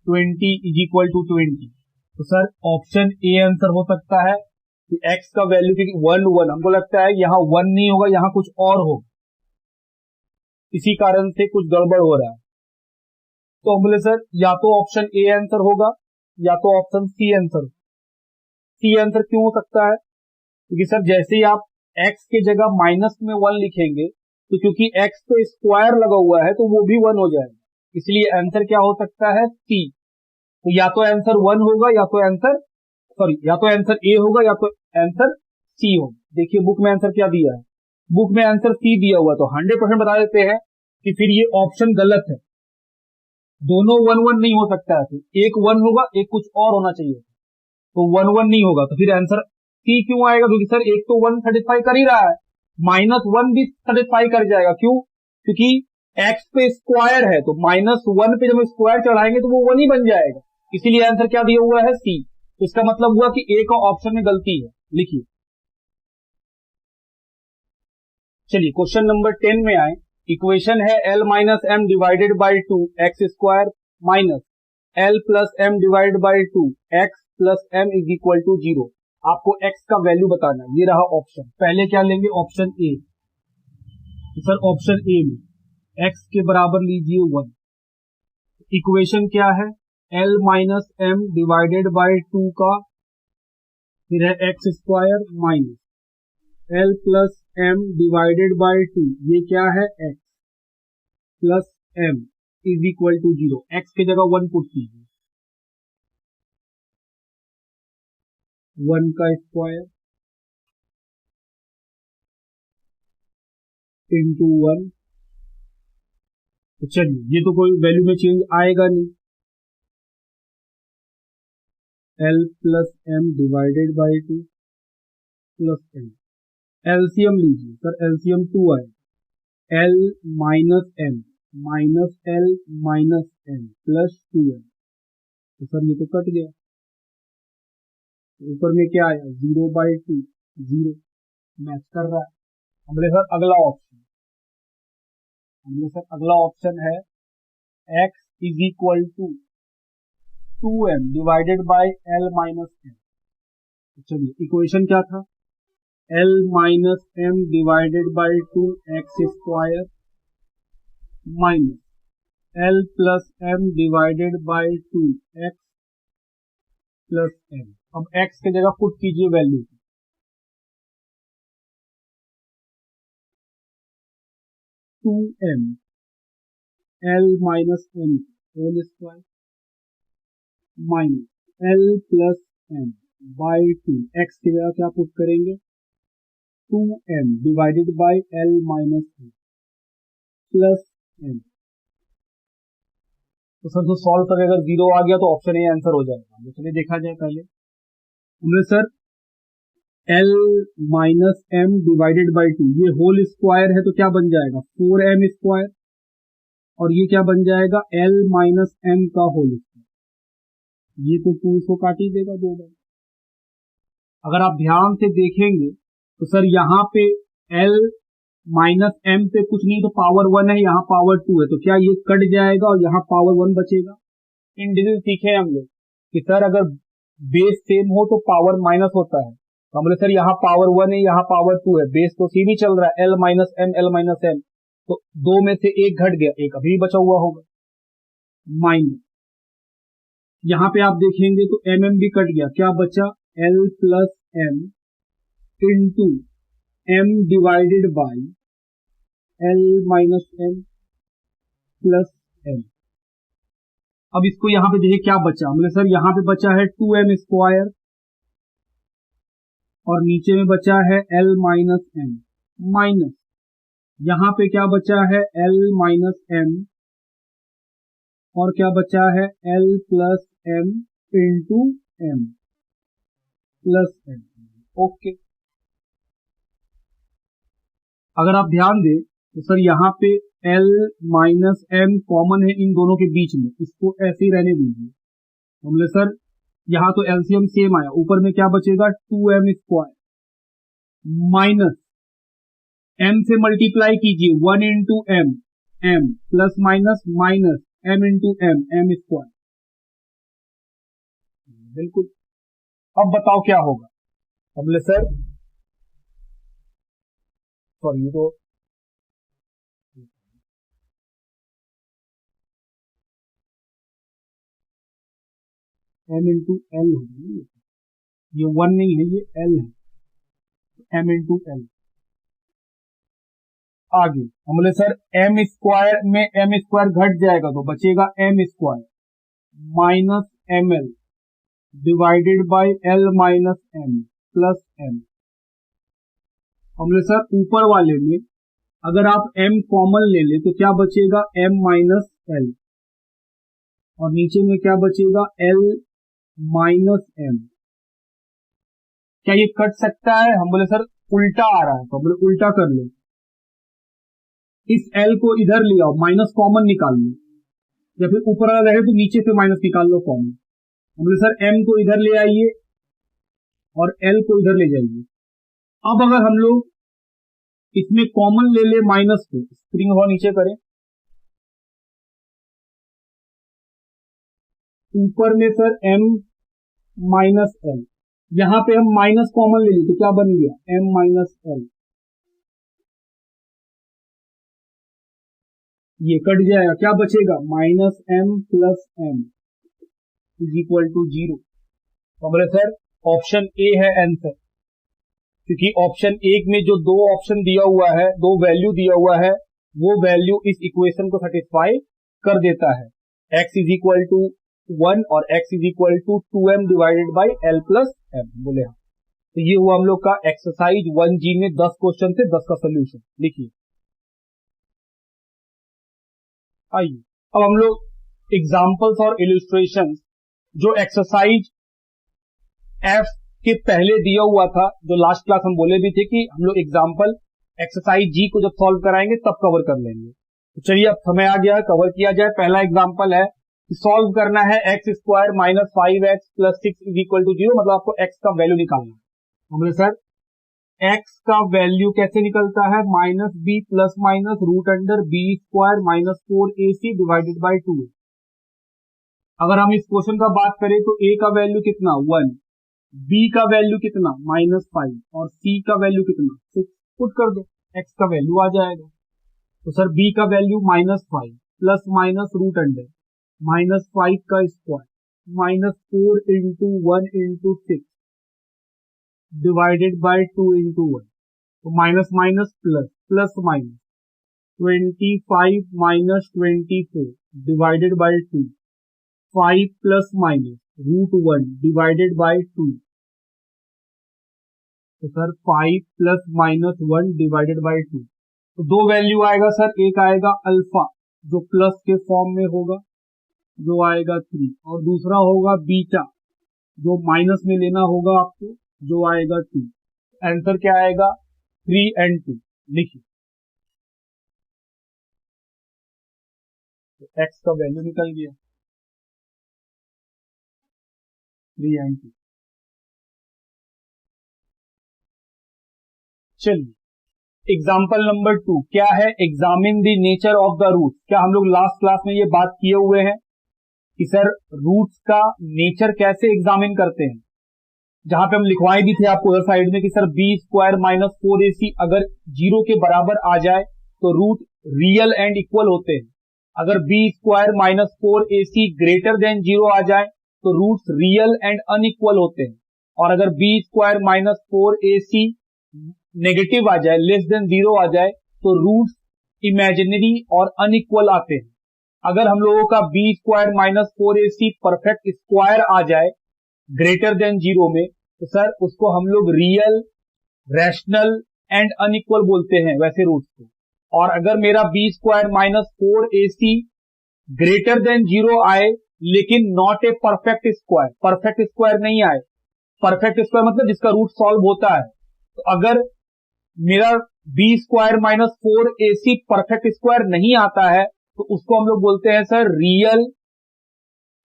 20 is equal to 20। तो सर ऑप्शन ए आंसर हो सकता है कि एक्स का वैल्यू, क्योंकि 1 1 हमको लगता है यहाँ 1 नहीं होगा, यहाँ कुछ और होगा, इसी कारण से कुछ गड़बड़ हो रहा है। तो हम बोले सर या तो ऑप्शन ए आंसर होगा या तो option C answer. C answer क्यों हो सकता है, क्योंकि सर जैसे ही आप एक्स के जगह माइनस में 1 लिखेंगे, तो क्योंकि एक्स पे स्क्वायर लगा हुआ है तो वो भी 1 हो जाएगा, इसलिए आंसर क्या हो सकता है सी। तो या तो आंसर 1 होगा या तो आंसर या तो आंसर ए होगा या तो आंसर सी होगा। देखिए बुक में आंसर क्या दिया है, बुक में आंसर सी दिया हुआ, तो 100% बता देते हैं कि फिर ये ऑप्शन गलत है, दोनों 1 1 नहीं हो सकता है, एक 1 होगा एक कुछ और होना चाहिए, तो 1 1 नहीं होगा, तो फिर आंसर सी क्यों आएगा, क्योंकि सर एक तो 1 सेटिस्फाई कर ही रहा है, -1 भी सेटिस्फाई कर जाएगा। क्यों, क्योंकि एक्स पे स्क्वायर है, तो -1 पे जब स्क्वायर चढ़ाएंगे तो वो 1 ही बन जाएगा, इसीलिए आंसर क्या दिया हुआ है सी। इसका मतलब हुआ कि ए का ऑप्शन में गलती है। लिखिए, चलिए क्वेश्चन नंबर 10 में आए। इक्वेशन है l minus M divided by 2 X square minus l plus M divided by 2 X plus M is equal to 0। आपको x का वैल्यू बताना है, ये रहा ऑप्शन। पहले क्या लेंगे, ऑप्शन ए। तो सर ऑप्शन ए में x के बराबर लीजिए 1। इक्वेशन क्या है, l minus M divided by 2 का फिर है x square minus l plus M divided by 2, ये क्या है x plus m is equal to 0। x की जगह 1 पुट कीजिए, 1 का स्क्वायर इंटू 1। तो चलिए ये तो कोई वैल्यू में चेंज आएगा नहीं, l plus M divided by 2 plus m। LCM लीजिए, सर एलसीएम 2 आए, l minus M minus l minus m plus 2m। तो सर ये तो कट गया, ऊपर में क्या आया 0 बाई 2 0, मैच कर रहा है। हमने सर अगला ऑप्शन, अगला ऑप्शन है x is equal to 2m divided by l minus m। चलिए इक्वेशन क्या था, L minus M divided by 2x² minus L plus M divided by 2x plus M. अब x की जगह पुट कीजिए value 2m L minus M whole square minus L plus M by 2, x की जगह क्या put करेंगे 2m divided by L minus M plus M. तो sir जो सॉल्व करें अगर 0 आ गया तो ऑप्शन ए आंसर हो जाएगा। तो चलिए देखा जाए पहले, हमने sir L minus M divided by 2, ये होल स्क्वायर है तो क्या बन जाएगा 4m स्क्वायर, और ये क्या बन जाएगा L माइनस एम का होल स्क्वायर, ये तो 2 को काट ही देगा 2 बार। अगर आप ध्यान से देखेंगे तो सर यहाँ पे L माइनस एम पे कुछ नहीं तो पावर 1 है, यहाँ पावर 2 है, तो क्या ये कट जाएगा और यहाँ पावर 1 बचेगा। इन डिजिट सीखे हम लोग कि सर अगर बेस सेम हो तो पावर माइनस होता है, तो हम बोले सर यहाँ पावर 1 है यहाँ पावर 2 है, बेस तो सेम ही चल रहा है L माइनस एम, तो 2 में से एक घट गया, एक अभी बचा हुआ होगा माइनस। यहाँ पे आप देखेंगे तो एम भी कट गया, क्या बचा L plus M into M divided by L minus M plus M. अब इसको यहां पे देखिए क्या बचा, मतलब सर यहां पे बचा है 2m स्क्वायर और नीचे में बचा है L माइनस एम माइनस यहां पे क्या बचा है L माइनस एम और क्या बचा है L plus M into M plus M. Okay, अगर आप ध्यान दें तो सर यहाँ पे L माइनस एम कॉमन है इन दोनों के बीच में, इसको ऐसे ही रहने दीजिए। हमने सर यहाँ तो एलसीएम सेम आया, ऊपर में क्या बचेगा 2m स्क्वायर माइनस m से मल्टीप्लाई कीजिए 1 into M M plus minus minus m into M square. बिल्कुल, अब बताओ क्या होगा। हमने सर सॉरी तो m इंटू एल होगी, ये 1 नहीं है ये l है, m इंटू एल। आगे हमने सर m स्क्वायर में m स्क्वायर घट जाएगा तो बचेगा m square minus M L divided by L minus M plus M. हमने सर ऊपर वाले में अगर आप m कॉमन ले ले तो क्या बचेगा m माइनस एल और नीचे में क्या बचेगा L माइनस एम। क्या ये कट सकता है, हम बोले सर उल्टा आ रहा है तो हम बोले उल्टा कर ले, इस L को इधर ले आओ माइनस कॉमन निकाल लो, या फिर ऊपर वाला रहे तो नीचे से माइनस निकाल लो कॉमन। हम बोले सर m को इधर ले आइए और L को इधर ले जाइए। अब अगर हम लोग इसमें कॉमन ले ले माइनस को, स्प्रिंग हो नीचे करें, ऊपर में सर m माइनस एल, यहां पे हम माइनस कॉमन ले ली तो क्या बन गया m माइनस एल, ये कट जाएगा, क्या बचेगा minus m plus M is equal to 0। तो बोले सर ऑप्शन ए है आंसर, क्योंकि ऑप्शन एक में जो दो ऑप्शन दिया हुआ है, दो वैल्यू दिया हुआ है, वो वैल्यू इस इक्वेशन को सेटिस्फाई कर देता है। x इज इक्वल टू 1 और x is equal to 2m divided by L plus M बोले हाँ। तो ये हुआ हम लोग का एक्सरसाइज 1G में 10 क्वेश्चन से 10 का सोल्यूशन। लिखिए, आइए अब हम लोग एग्जाम्पल्स और इलिस्ट्रेशन जो एक्सरसाइज F के पहले दिया हुआ था, जो लास्ट क्लास हम बोले भी थे कि हम लोग एग्जाम्पल एक्सरसाइज जी को जब सॉल्व कराएंगे तब कवर कर लेंगे। तो चलिए अब समय आ गया कवर किया जाए। पहला एग्जाम्पल है कि सॉल्व करना है x square minus 5x plus 6 is equal to 0, मतलब आपको x का वैल्यू निकालना है। हमने सर x का वैल्यू कैसे निकलता है minus B plus minus root under B square minus 4ac divided by 2। अगर हम इस क्वेश्चन का बात करें तो a का वैल्यू कितना 1, b का वैल्यू कितना -5 और c का वैल्यू कितना 6 पुट कर दो, x का वैल्यू आ जाएगा। तो सर b का value -5 plus minus root under -5 का square -4 into 1 into 6 divided by 2 into 1, तो minus minus plus plus minus 25 minus 24 divided by 2, 5 plus minus √1 divided by 2, तो sir 5 plus minus 1 divided by 2, तो दो value आएगा sir, एक आएगा alpha जो plus के फॉर्म में होगा जो आएगा 3, और दूसरा होगा बीटा जो माइनस में लेना होगा आपको जो आएगा 2। आंसर क्या आएगा 3 and 2 लिखिए। तो x का वैल्यू निकल गया 3 and 2। चलिए एग्जाम्पल नंबर 2 क्या है, examine the nature of the root. क्या हम लोग लास्ट क्लास में ये बात किए हुए हैं कि सर रूट्स का नेचर कैसे एग्जामिन करते हैं, जहां पे हम लिखवाए भी थे आपको उधर साइड में कि sir B square minus 4ac अगर 0 के बराबर आ जाए तो रूट रियल एंड इक्वल होते हैं, अगर B square minus 4ac greater than 0 आ जाए तो रूट्स रियल एंड अनइक्वल होते हैं, और अगर B square minus 4ac negative आ जाए लेस देन 0 आ जाए तो रूट्स इमेजिनरी और अनइक्वल आते हैं। अगर हम लोगों का b square minus 4ac perfect square आ जाए ग्रेटर देन 0 में तो सर उसको हम लोग रियल, रैशनल एंड अनइक्वल बोलते हैं वैसे रूट्स को। और अगर मेरा B square minus 4ac greater than 0 आए लेकिन not a perfect square, perfect square नहीं आए, परफेक्ट स्क्वायर मतलब जिसका रूट सॉल्व होता है, तो अगर मेरा B square minus 4ac perfect square नहीं आता है तो उसको हम लोग बोलते हैं sir real,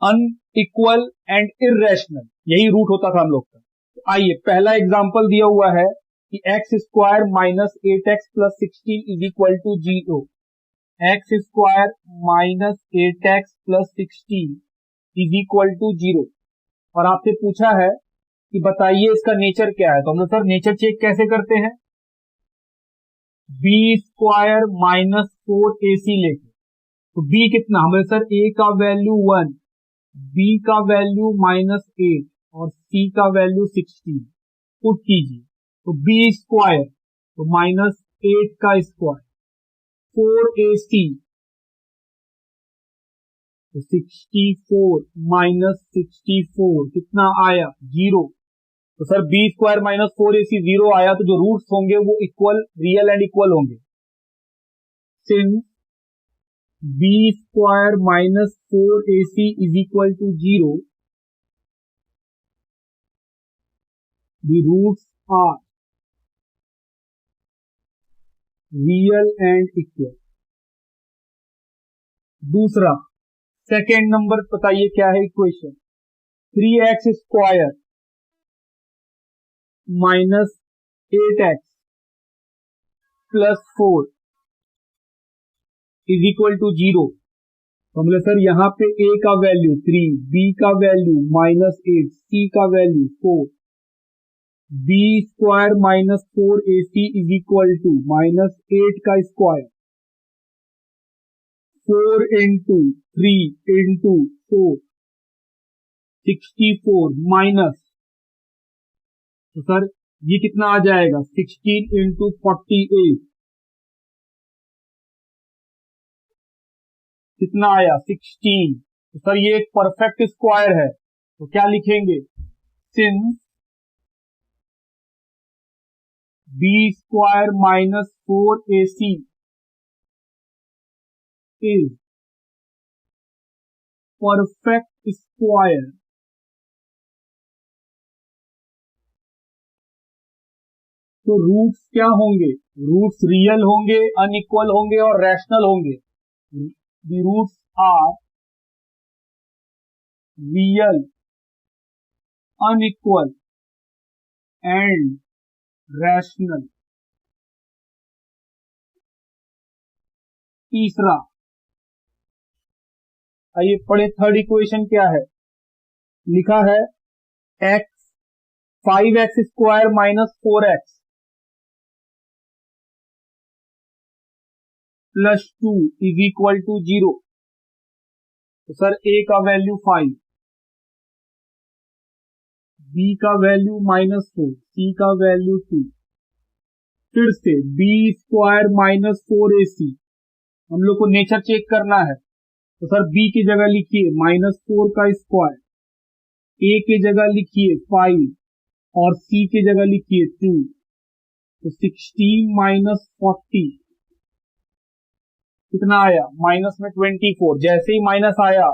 unequal and irrational, यही रूट होता था हम लोग का। तो आइए पहला एग्जांपल दिया हुआ है कि x square minus 8x plus 16 is equal to 0, x square minus 8x plus 16 is equal to 0, और आपसे पूछा है कि बताइए इसका नेचर क्या है। तो हम लोग सर नेचर चेक कैसे करते हैं, बी स्क्वायर माइनस 4ac लेके, तो b कितना हमें सर a का वैल्यू 1, b का वैल्यू -8 और c का वैल्यू 16 पुट कीजिए, तो b स्क्वायर तो -8 का स्क्वायर 4ac तो 64 माइनस 64 कितना आया 0, तो sir B square minus 4ac 0 आया तो जो रूट्स होंगे वो इक्वल, रियल एंड इक्वल होंगे। Since b square minus 4ac is equal to 0, the roots are real and equal. दूसरा सेकेंड नंबर बताइए क्या है equation, 3x square minus 8x plus 4 is equal to 0। तो हमने सर यहाँ पे a का वैल्यू 3, b का वैल्यू -8, c का value 4, b square minus 4ac is equal to -8 का स्क्वायर 4 इंटू 3 इंटू 4 64 माइनस, तो सर ये कितना आ जाएगा 16 इंटू 48 कितना आया 16। तो सर ये एक परफेक्ट स्क्वायर है तो क्या लिखेंगे, since b square minus 4ac is perfect square तो रूट्स क्या होंगे, रूट्स रियल होंगे, अनइक्वल होंगे और रैशनल होंगे। The roots are real, unequal and rational. तीसरा आइए पढ़े, थर्ड इक्वेशन क्या है, लिखा है x 5x² minus 4x plus 2 is equal to 0। तो सर a का वैल्यू 5, b का वैल्यू -4, c का वैल्यू 2। फिर से b² माइनस 4ac, हम लोग को नेचर चेक करना है। तो सर b की जगह लिखिए -4 का स्क्वायर, a की जगह लिखिए 5 और c की जगह लिखिए 2। तो 16 माइनस 40 कितना आया? माइनस में 24। जैसे ही माइनस आया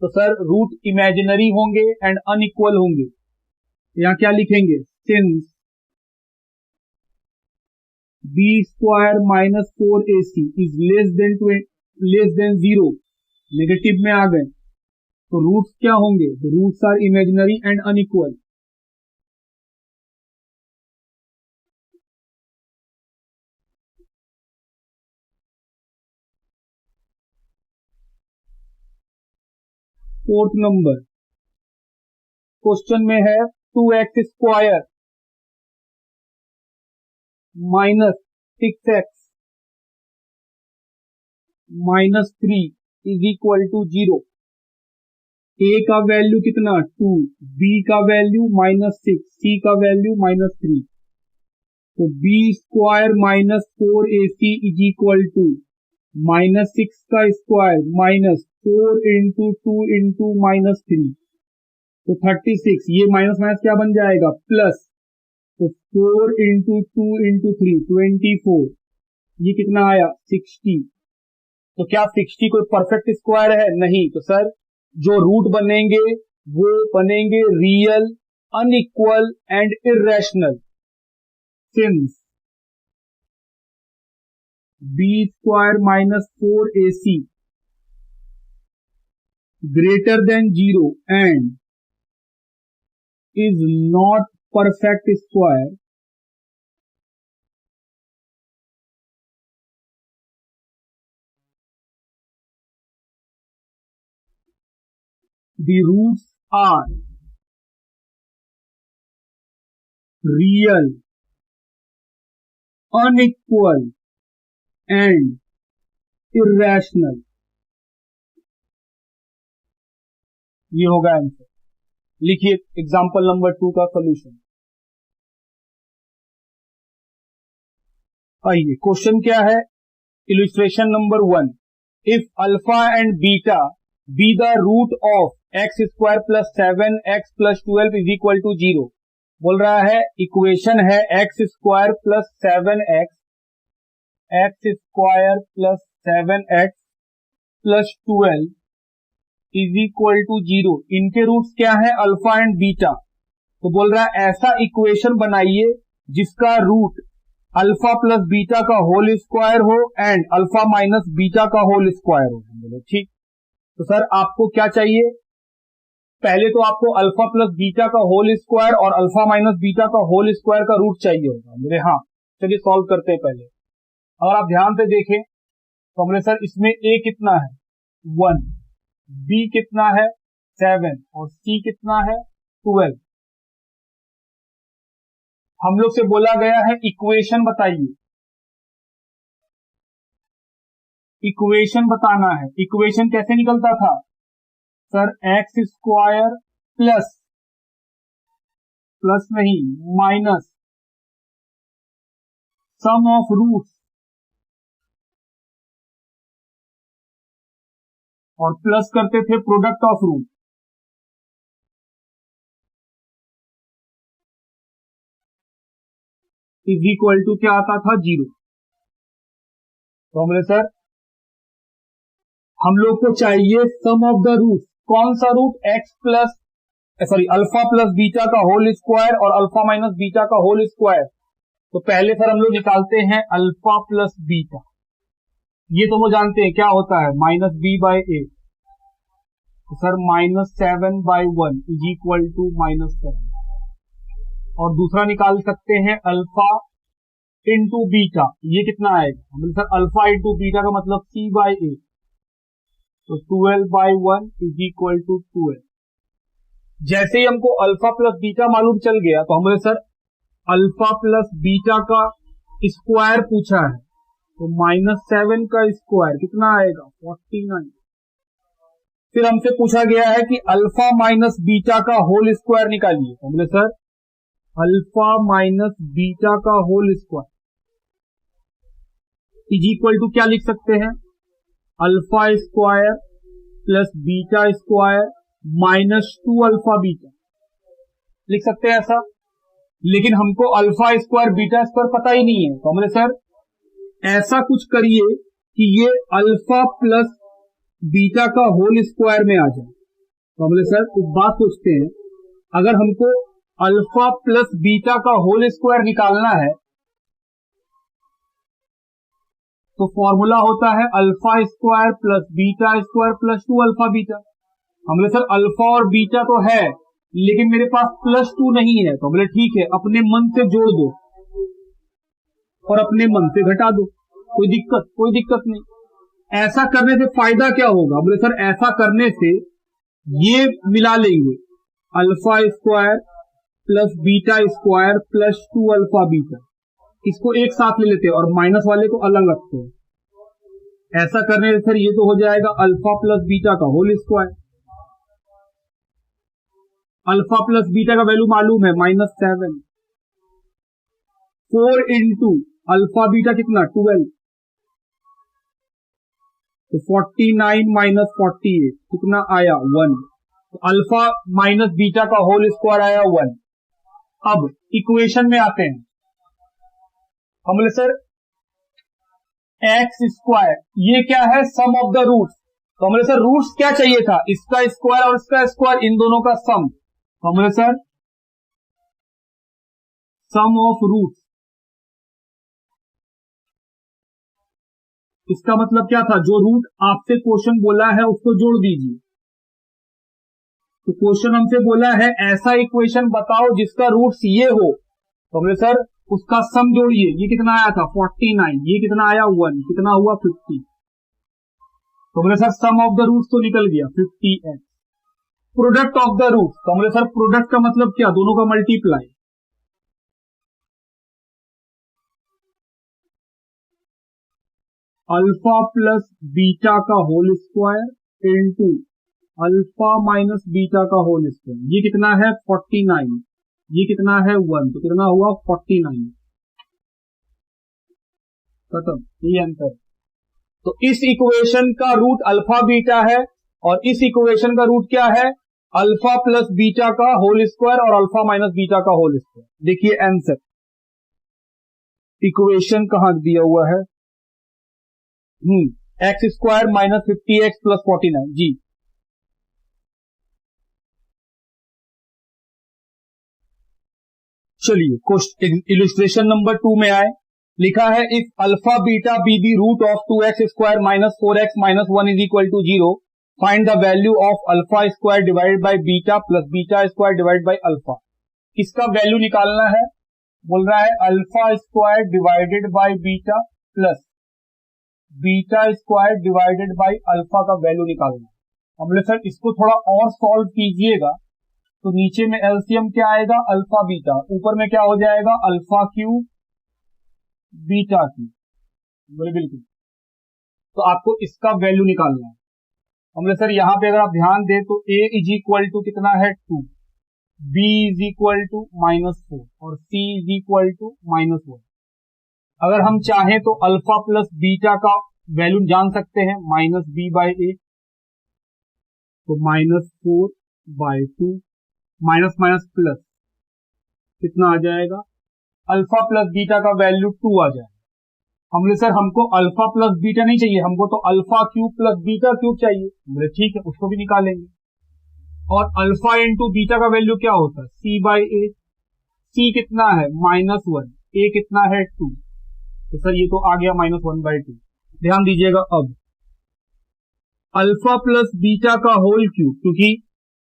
तो सर रूट इमेजिनरी होंगे एंड अनइक्वल होंगे। यहां क्या लिखेंगे? Since b² minus 4ac is less than 0, negative में आ गए तो रूट्स क्या होंगे? Roots are imaginary and unequal. Fourth number question में है 2x² minus 6x minus 3 is equal to 0। a का वैल्यू कितना? 2, b का वैल्यू -6, c का वैल्यू -3। तो b² minus 4ac is equal to -6 का स्क्वायर माइनस 4 इंटू 2 इंटू -3। तो 36, ये माइनस माइनस क्या बन जाएगा? प्लस। तो 4 इंटू 2 इंटू 3 24, ये कितना आया? 60। तो क्या 60 कोई परफेक्ट स्क्वायर है? नहीं। तो सर जो रूट बनेंगे वो बनेंगे real, unequal and irrational. Since b² minus 4ac greater than 0 and is not perfect square, the roots are real, unequal and irrational। ये होगा आंसर। लिखिए एग्जाम्पल नंबर 2 का सोल्यूशन। आइए क्वेश्चन क्या है? Illustration number 1, if alpha and beta be the root of x² plus 7x plus 12 is equal to 0। बोल रहा है इक्वेशन है x² plus 7x, x² plus 7x plus 12 is equal to 0। इनके रूट्स क्या है? Alpha and beta. तो बोल रहा है ऐसा इक्वेशन बनाइए जिसका रूट अल्फा प्लस बीटा का होल स्क्वायर हो एंड अल्फा माइनस बीटा का होल स्क्वायर हो। बोले ठीक। तो सर आपको क्या चाहिए? पहले तो आपको अल्फा प्लस बीटा का होल स्क्वायर और अल्फा माइनस बीटा का होल स्क्वायर का रूट चाहिए होगा। बोले हाँ। चलिए सॉल्व करते हैं पहले। अगर आप ध्यान से देखें तो बोले सर इसमें a कितना है? 1, b कितना है? 7 और c कितना है? 12। हम लोग से बोला गया है इक्वेशन बताइए। इक्वेशन बताना है। इक्वेशन कैसे निकलता था? सर x² प्लस नहीं माइनस सम ऑफ रूट्स और प्लस करते थे product of root. Is equal to क्या आता था? 0। तो हमने सर हम लोग को चाहिए सम ऑफ द रूट। कौन सा रूट? अल्फा प्लस बीटा का होल स्क्वायर और अल्फा माइनस बीटा का होल स्क्वायर। तो पहले सर हम लोग निकालते हैं अल्फा प्लस बीटा। ये तो वो जानते हैं क्या होता है? -b/a। तो सर -7/1 इज इक्वल टू -7। और दूसरा निकाल सकते हैं अल्फा इंटू बीटा। ये कितना आएगा? मतलब सर अल्फा इंटू बीटा का मतलब c/a। तो 12/1 इज इक्वल टू 12। जैसे ही हमको अल्फा प्लस बीटा मालूम चल गया तो हमने सर अल्फा प्लस बीटा का स्क्वायर पूछा है, तो -7 का स्क्वायर कितना आएगा 49। फिर हमसे पूछा गया है कि अल्फा माइनस बीटा का होल स्क्वायर निकालिए, तो हमने सर अल्फा माइनस बीटा का whole square is equal to क्या लिख सकते हैं, alpha square plus beta square -2 alpha beta लिख सकते हैं ऐसा। लेकिन हमको अल्फा स्क्वायर बीटा स्क्वायर पता ही नहीं है, तो हमने सर ऐसा कुछ करिए कि ये अल्फा प्लस बीटा का होल स्क्वायर में आ जाए। तो हमने सर एक बात सोचते हैं, अगर हमको अल्फा प्लस बीटा का होल स्क्वायर निकालना है तो फॉर्मूला होता है alpha square plus beta square plus 2 alpha beta. हमने सर अल्फा और बीटा तो है लेकिन मेरे पास +2 नहीं है, तो बोले ठीक है अपने मन से जोड़ दो और अपने मन से घटा दो, कोई दिक्कत नहीं। ऐसा करने से फायदा क्या होगा, बोले सर ऐसा करने से ये मिला लेंगे alpha square plus beta square plus 2 alpha beta, इसको एक साथ ले लेते हैं और माइनस वाले को अलग रखते हैं। ऐसा करने से सर ये तो हो जाएगा अल्फा प्लस बीटा का whole square. Alpha plus beta का वैल्यू मालूम है -7, 4 इंटू अल्फा बीटा कितना 12, तो 49 माइनस 48 कितना आया 1, तो अल्फा माइनस बीटा का होल स्क्वायर आया 1। अब इक्वेशन में आते हैं, हम बोले सर एक्स स्क्वायर ये क्या है सम ऑफ द रूट्स, तो हम बोले सर रूट्स क्या चाहिए था, इसका स्क्वायर और इसका स्क्वायर इन दोनों का सम, तो हम बोले सर सम ऑफ रूट्स, इसका मतलब क्या था, जो रूट आपसे क्वेश्चन बोला है उसको जोड़ दीजिए। तो क्वेश्चन हमसे बोला है ऐसा इक्वेशन बताओ जिसका रूट्स ये हो, तो हमने सर उसका सम जोड़िए, ये कितना आया था 49, ये कितना आया 1, कितना हुआ 50, तो हमने sir sum of the roots तो निकल गया 50x। Product of the roots, तो हमने सर प्रोडक्ट का मतलब क्या, दोनों का मल्टीप्लाई, अल्फा प्लस बीटा का whole square into alpha minus beta का होल स्क्वायर, ये कितना है 49, ये कितना है 1, तो कितना हुआ 49, खत्म, ये आंसर। तो इस इक्वेशन का रूट अल्फा बीटा है और इस इक्वेशन का रूट क्या है अल्फा प्लस बीटा का होल स्क्वायर और अल्फा माइनस बीटा का होल स्क्वायर। देखिए आंसर, इक्वेशन कहां दिया हुआ है, x square minus 50x plus 49 जी। चलिए क्वेश्चन इलस्ट्रेशन नंबर 2 में आए, लिखा है if alpha beta be the root of 2x square minus 4x minus 1 is equal to 0, find the value of alpha square divided by beta plus beta square divided by alpha. किसका value निकालना है, बोल रहा है alpha square divided by beta plus beta square divided by alpha का value निकालना है। हमने सर इसको थोड़ा और सॉल्व कीजिएगा, तो नीचे में एलसीएम क्या आएगा अल्फा बीटा, ऊपर में क्या हो जाएगा अल्फा क्यूब बीटा क्यूब, बोले बिल्कुल। तो आपको इसका वैल्यू निकालना है। हमने सर यहां पे अगर आप ध्यान दें तो a इज इक्वल टू कितना है 2, b इज इक्वल टू -4 और c इज इक्वल टू -1। अगर हम चाहें तो अल्फा प्लस बीटा का वैल्यू जान सकते हैं -b/a, तो -4/2 माइनस माइनस प्लस कितना आ जाएगा अल्फा प्लस बीटा का वैल्यू 2 आ जाएगा। हमने सर हमको अल्फा प्लस बीटा नहीं चाहिए, हमको तो alpha cube plus beta cube चाहिए, बोले ठीक है उसको भी निकालेंगे। और अल्फा इंटू बीटा का वैल्यू क्या होता है c/a, c कितना है -1, a कितना है 2, तो सर ये तो आ गया -1/2। ध्यान दीजिएगा अब अल्फा प्लस बीटा का होल क्यूब, क्योंकि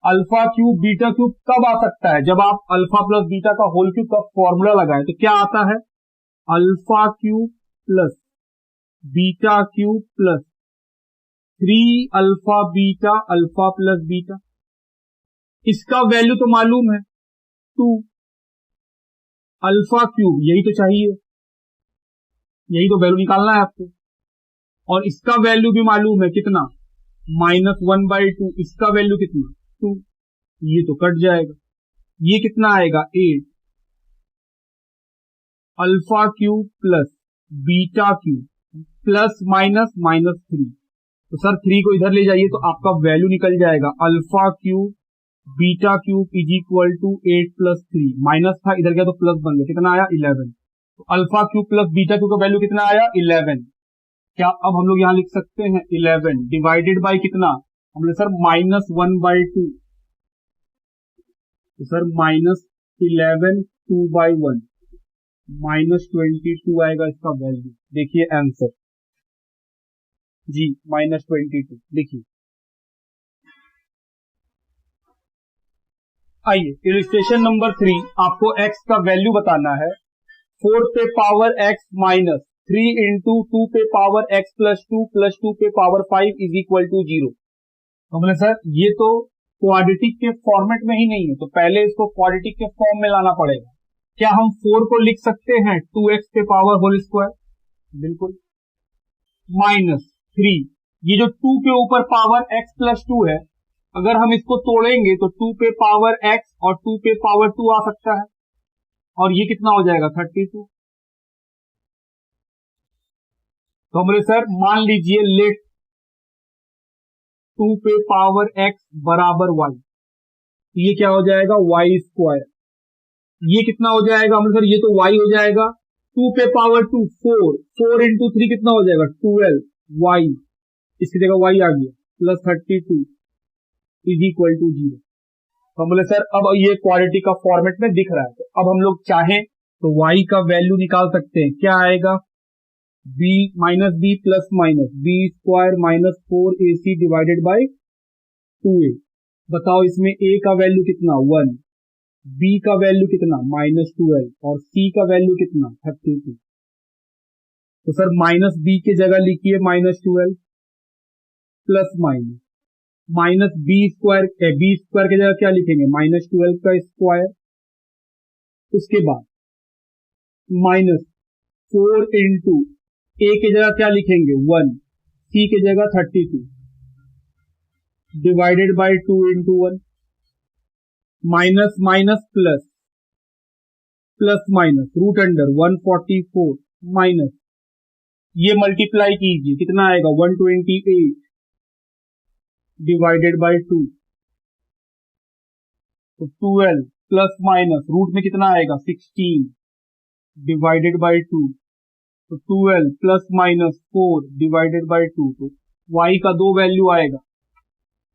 अल्फा क्यूब बीटा क्यूब कब आ सकता है, जब आप अल्फा प्लस बीटा का होल क्यूब का फॉर्मूला लगाए, तो क्या आता है alpha cube plus beta cube plus 3 alpha beta alpha plus beta. इसका वैल्यू तो मालूम है 2 अल्फा क्यूब, यही तो चाहिए, यही तो वैल्यू निकालना है आपको। और इसका वैल्यू भी मालूम है कितना, -1/2, इसका वैल्यू कितना 2, ये तो कट जाएगा, ये कितना आएगा 8 alpha cube plus beta cube plus minus -3। तो सर 3 को इधर ले जाइए तो आपका वैल्यू निकल जाएगा alpha cube beta cube is equal to 8 + 3, minus था इधर गया तो प्लस बन गया, कितना आया 11। तो alpha cube plus beta cube का वैल्यू कितना आया 11। क्या अब हम लोग यहां लिख सकते हैं 11 डिवाइडेड बाय कितना, हम लोग सर -1/2, तो सर -11 2/1 -22 आएगा इसका वैल्यू। देखिए आंसर जी -22 देखिए। आइए इलिस्ट्रेशन नंबर 3, आपको x का वैल्यू बताना है 4 पे पावर x माइनस 3 इंटू 2 पे पावर x प्लस 2 प्लस 2 पे पावर 5 इज इक्वल टू 0। तो बोले सर ये तो क्वाड्रेटिक के फॉर्मेट में ही नहीं है, तो पहले इसको क्वाड्रेटिक के फॉर्म में लाना पड़ेगा। क्या हम 4 को लिख सकते हैं 2x पे पावर होल स्क्वायर, बिल्कुल, माइनस 3, ये जो 2 के ऊपर पावर x प्लस 2 है, अगर हम इसको तोड़ेंगे तो 2 पे पावर x और 2 पे पावर 2 आ सकता है, और ये कितना हो जाएगा 32। तो बोले सर मान लीजिए लेट 2 पे पावर x बराबर y, ये क्या हो जाएगा y स्क्वायर, ये कितना हो जाएगा हम सर, ये तो y हो जाएगा 2 पे पावर 2 4 इंटू 3 कितना हो जाएगा 12 y, इसकी जगह y आ गया प्लस 32 इज इक्वल टू 0। तो हम बोले सर अब ये क्वाड्रेटिक का फॉर्मेट में दिख रहा है, तो अब हम लोग चाहें तो y का वैल्यू निकाल सकते हैं, क्या आएगा b minus B plus minus b square minus 4ac divided by 2a। बताओ इसमें a का वैल्यू कितना 1, b का वैल्यू कितना -12 और c का वैल्यू कितना 32। तो सर माइनस b की जगह लिखिए -12 प्लस माइनस बी स्क्वायर की जगह क्या लिखेंगे -12 का स्क्वायर, उसके बाद माइनस 4 इंटू ए की जगह क्या लिखेंगे 1, सी की जगह 32 divided by 2 into 1, minus minus plus plus minus root under 144 minus, ये मल्टीप्लाई कीजिए कितना आएगा 128 डिवाइडेड बाय 2, तो 12 प्लस माइनस रूट में कितना आएगा 16 डिवाइडेड बाय 2, तो 12 प्लस माइनस 4 डिवाइडेड बाय 2, तो y का दो वैल्यू आएगा।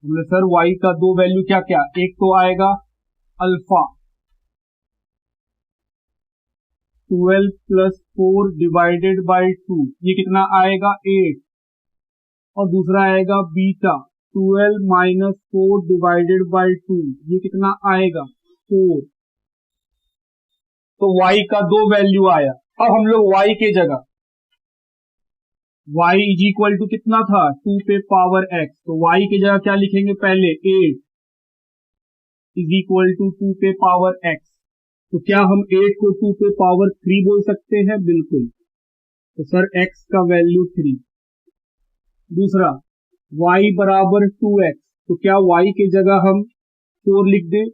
बोले सर y का दो वैल्यू क्या क्या, एक तो आएगा अल्फा 12 प्लस 4 डिवाइडेड बाय 2, ये कितना आएगा 8, और दूसरा आएगा बीटा 12 माइनस 4 डिवाइडेड बाय 2, ये कितना आएगा 4। तो y का दो वैल्यू आया। अब हम लोग y के जगह y इज इक्वल टू कितना था 2 पे पावर x, तो y की जगह क्या लिखेंगे पहले 8 इज इक्वल टू 2 पे पावर x। तो क्या हम 8 को 2 पे पावर 3 बोल सकते हैं, बिल्कुल। तो सर x का वैल्यू 3। दूसरा y बराबर 2x, तो क्या y की जगह हम 4 लिख दें,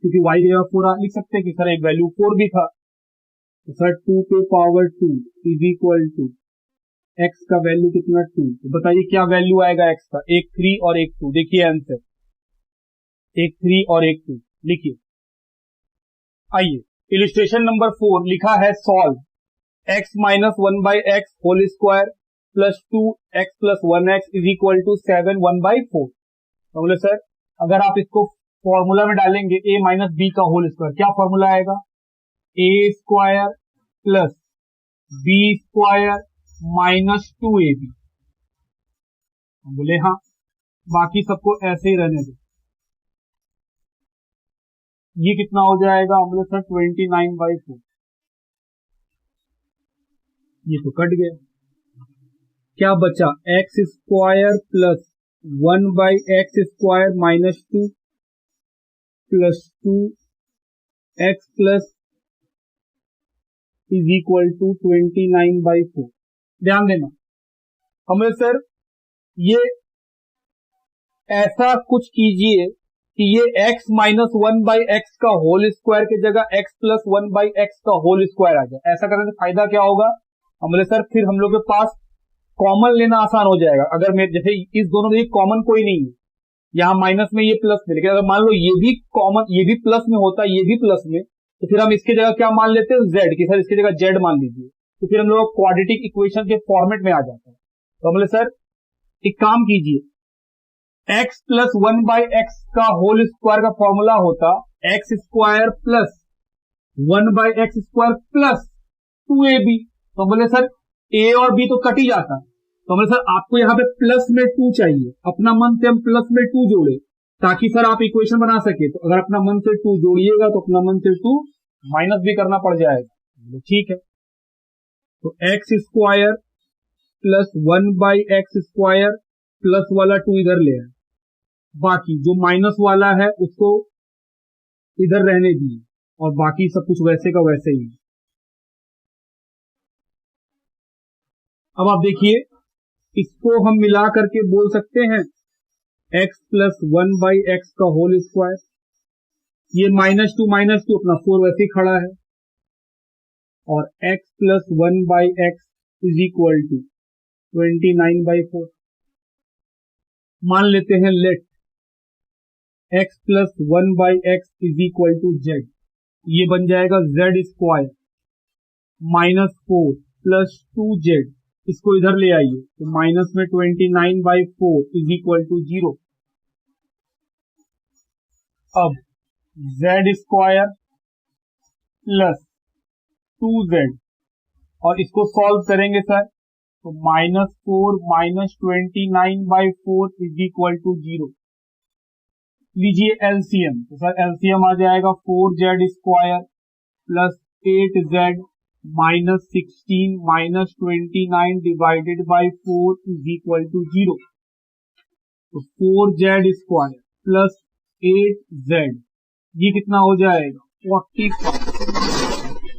क्योंकि y की जगह 4 लिख सकते हैं कि सर एक वैल्यू 4 भी था। तो सर 2 पे power 2 is equal to x का वैल्यू कितना 2, तो बताइए क्या वैल्यू आएगा x का, एक 3 और एक 2। देखिए आंसर एक 3 और एक 2 लिखिए। आइए इलिस्ट्रेशन नंबर 4 लिखा है solve x minus 1/x whole square plus 2x plus 1x is equal to 7 1/4। तो बोले सर अगर आप इसको फॉर्मूला में डालेंगे a माइनस बी का होल स्क्वायर, क्या फॉर्मूला आएगा a square plus b square minus 2ab। बोले हाँ, बाकी सबको ऐसे ही रहने दो। ये कितना हो जाएगा, हम बोले सर 29/4, ये तो कट गया, क्या बचा x square plus 1/x square minus 2, plus 2x plus is equal to 29/4। ध्यान देना हमें सर ये ऐसा कुछ कीजिए कि ये x माइनस 1/x का होल स्क्वायर की जगह x प्लस 1/x का होल स्क्वायर आ जाए। ऐसा करने से फायदा क्या होगा हमारे सर, फिर हम लोग के पास कॉमन लेना आसान हो जाएगा। अगर मैं जैसे इस दोनों में कॉमन कोई नहीं है, यहाँ माइनस में ये प्लस में, लेकिन अगर मान लो ये भी कॉमन, ये भी प्लस में होता, ये भी प्लस में, तो फिर हम इसके जगह क्या मान लेते हैं z की, सर इसकी जगह z मान लीजिए, तो फिर हम लोग क्वाड्रेटिक इक्वेशन के फॉर्मेट में आ जाता है। तो हमने सर एक काम कीजिए, x प्लस 1/x का होल स्क्वायर का फॉर्मूला होता x square plus 1/x square plus 2ab। तो बोले सर a और b तो कट ही जाता, तो बोले सर आपको यहाँ पे प्लस में 2 चाहिए, अपना मन से हम प्लस में 2 जोड़े ताकि सर आप इक्वेशन बना सके। तो अगर अपना मन से 2 जोड़िएगा तो अपना मन से 2 माइनस भी करना पड़ जाएगा। ठीक है, तो x square plus 1/x square plus वाला 2 इधर ले आए, बाकी जो माइनस वाला है उसको इधर रहने दिए और बाकी सब कुछ वैसे का वैसे ही। अब आप देखिए इसको हम मिला करके बोल सकते हैं x प्लस 1/x का होल स्क्वायर, ये -2 अपना 4 वैसे ही खड़ा है, और x plus 1/x is equal to 29/4। मान लेते हैं let x plus 1/x is equal to z, ये बन जाएगा z स्क्वायर -4 प्लस 2z, इसको इधर ले आइए तो माइनस में 29/4 इज इक्वल टू 0। अब z स्क्वायर प्लस 2z और इसको सॉल्व करेंगे सर तो -4 माइनस 29/4 इज इक्वल टू 0। लीजिए एलसीएम, तो सर एलसीएम आ जाएगा 4z square plus 8z minus 16 minus 29 divided by 4 is equal to 0। तो 4z स्क्वायर प्लस 8z ये कितना हो जाएगा 45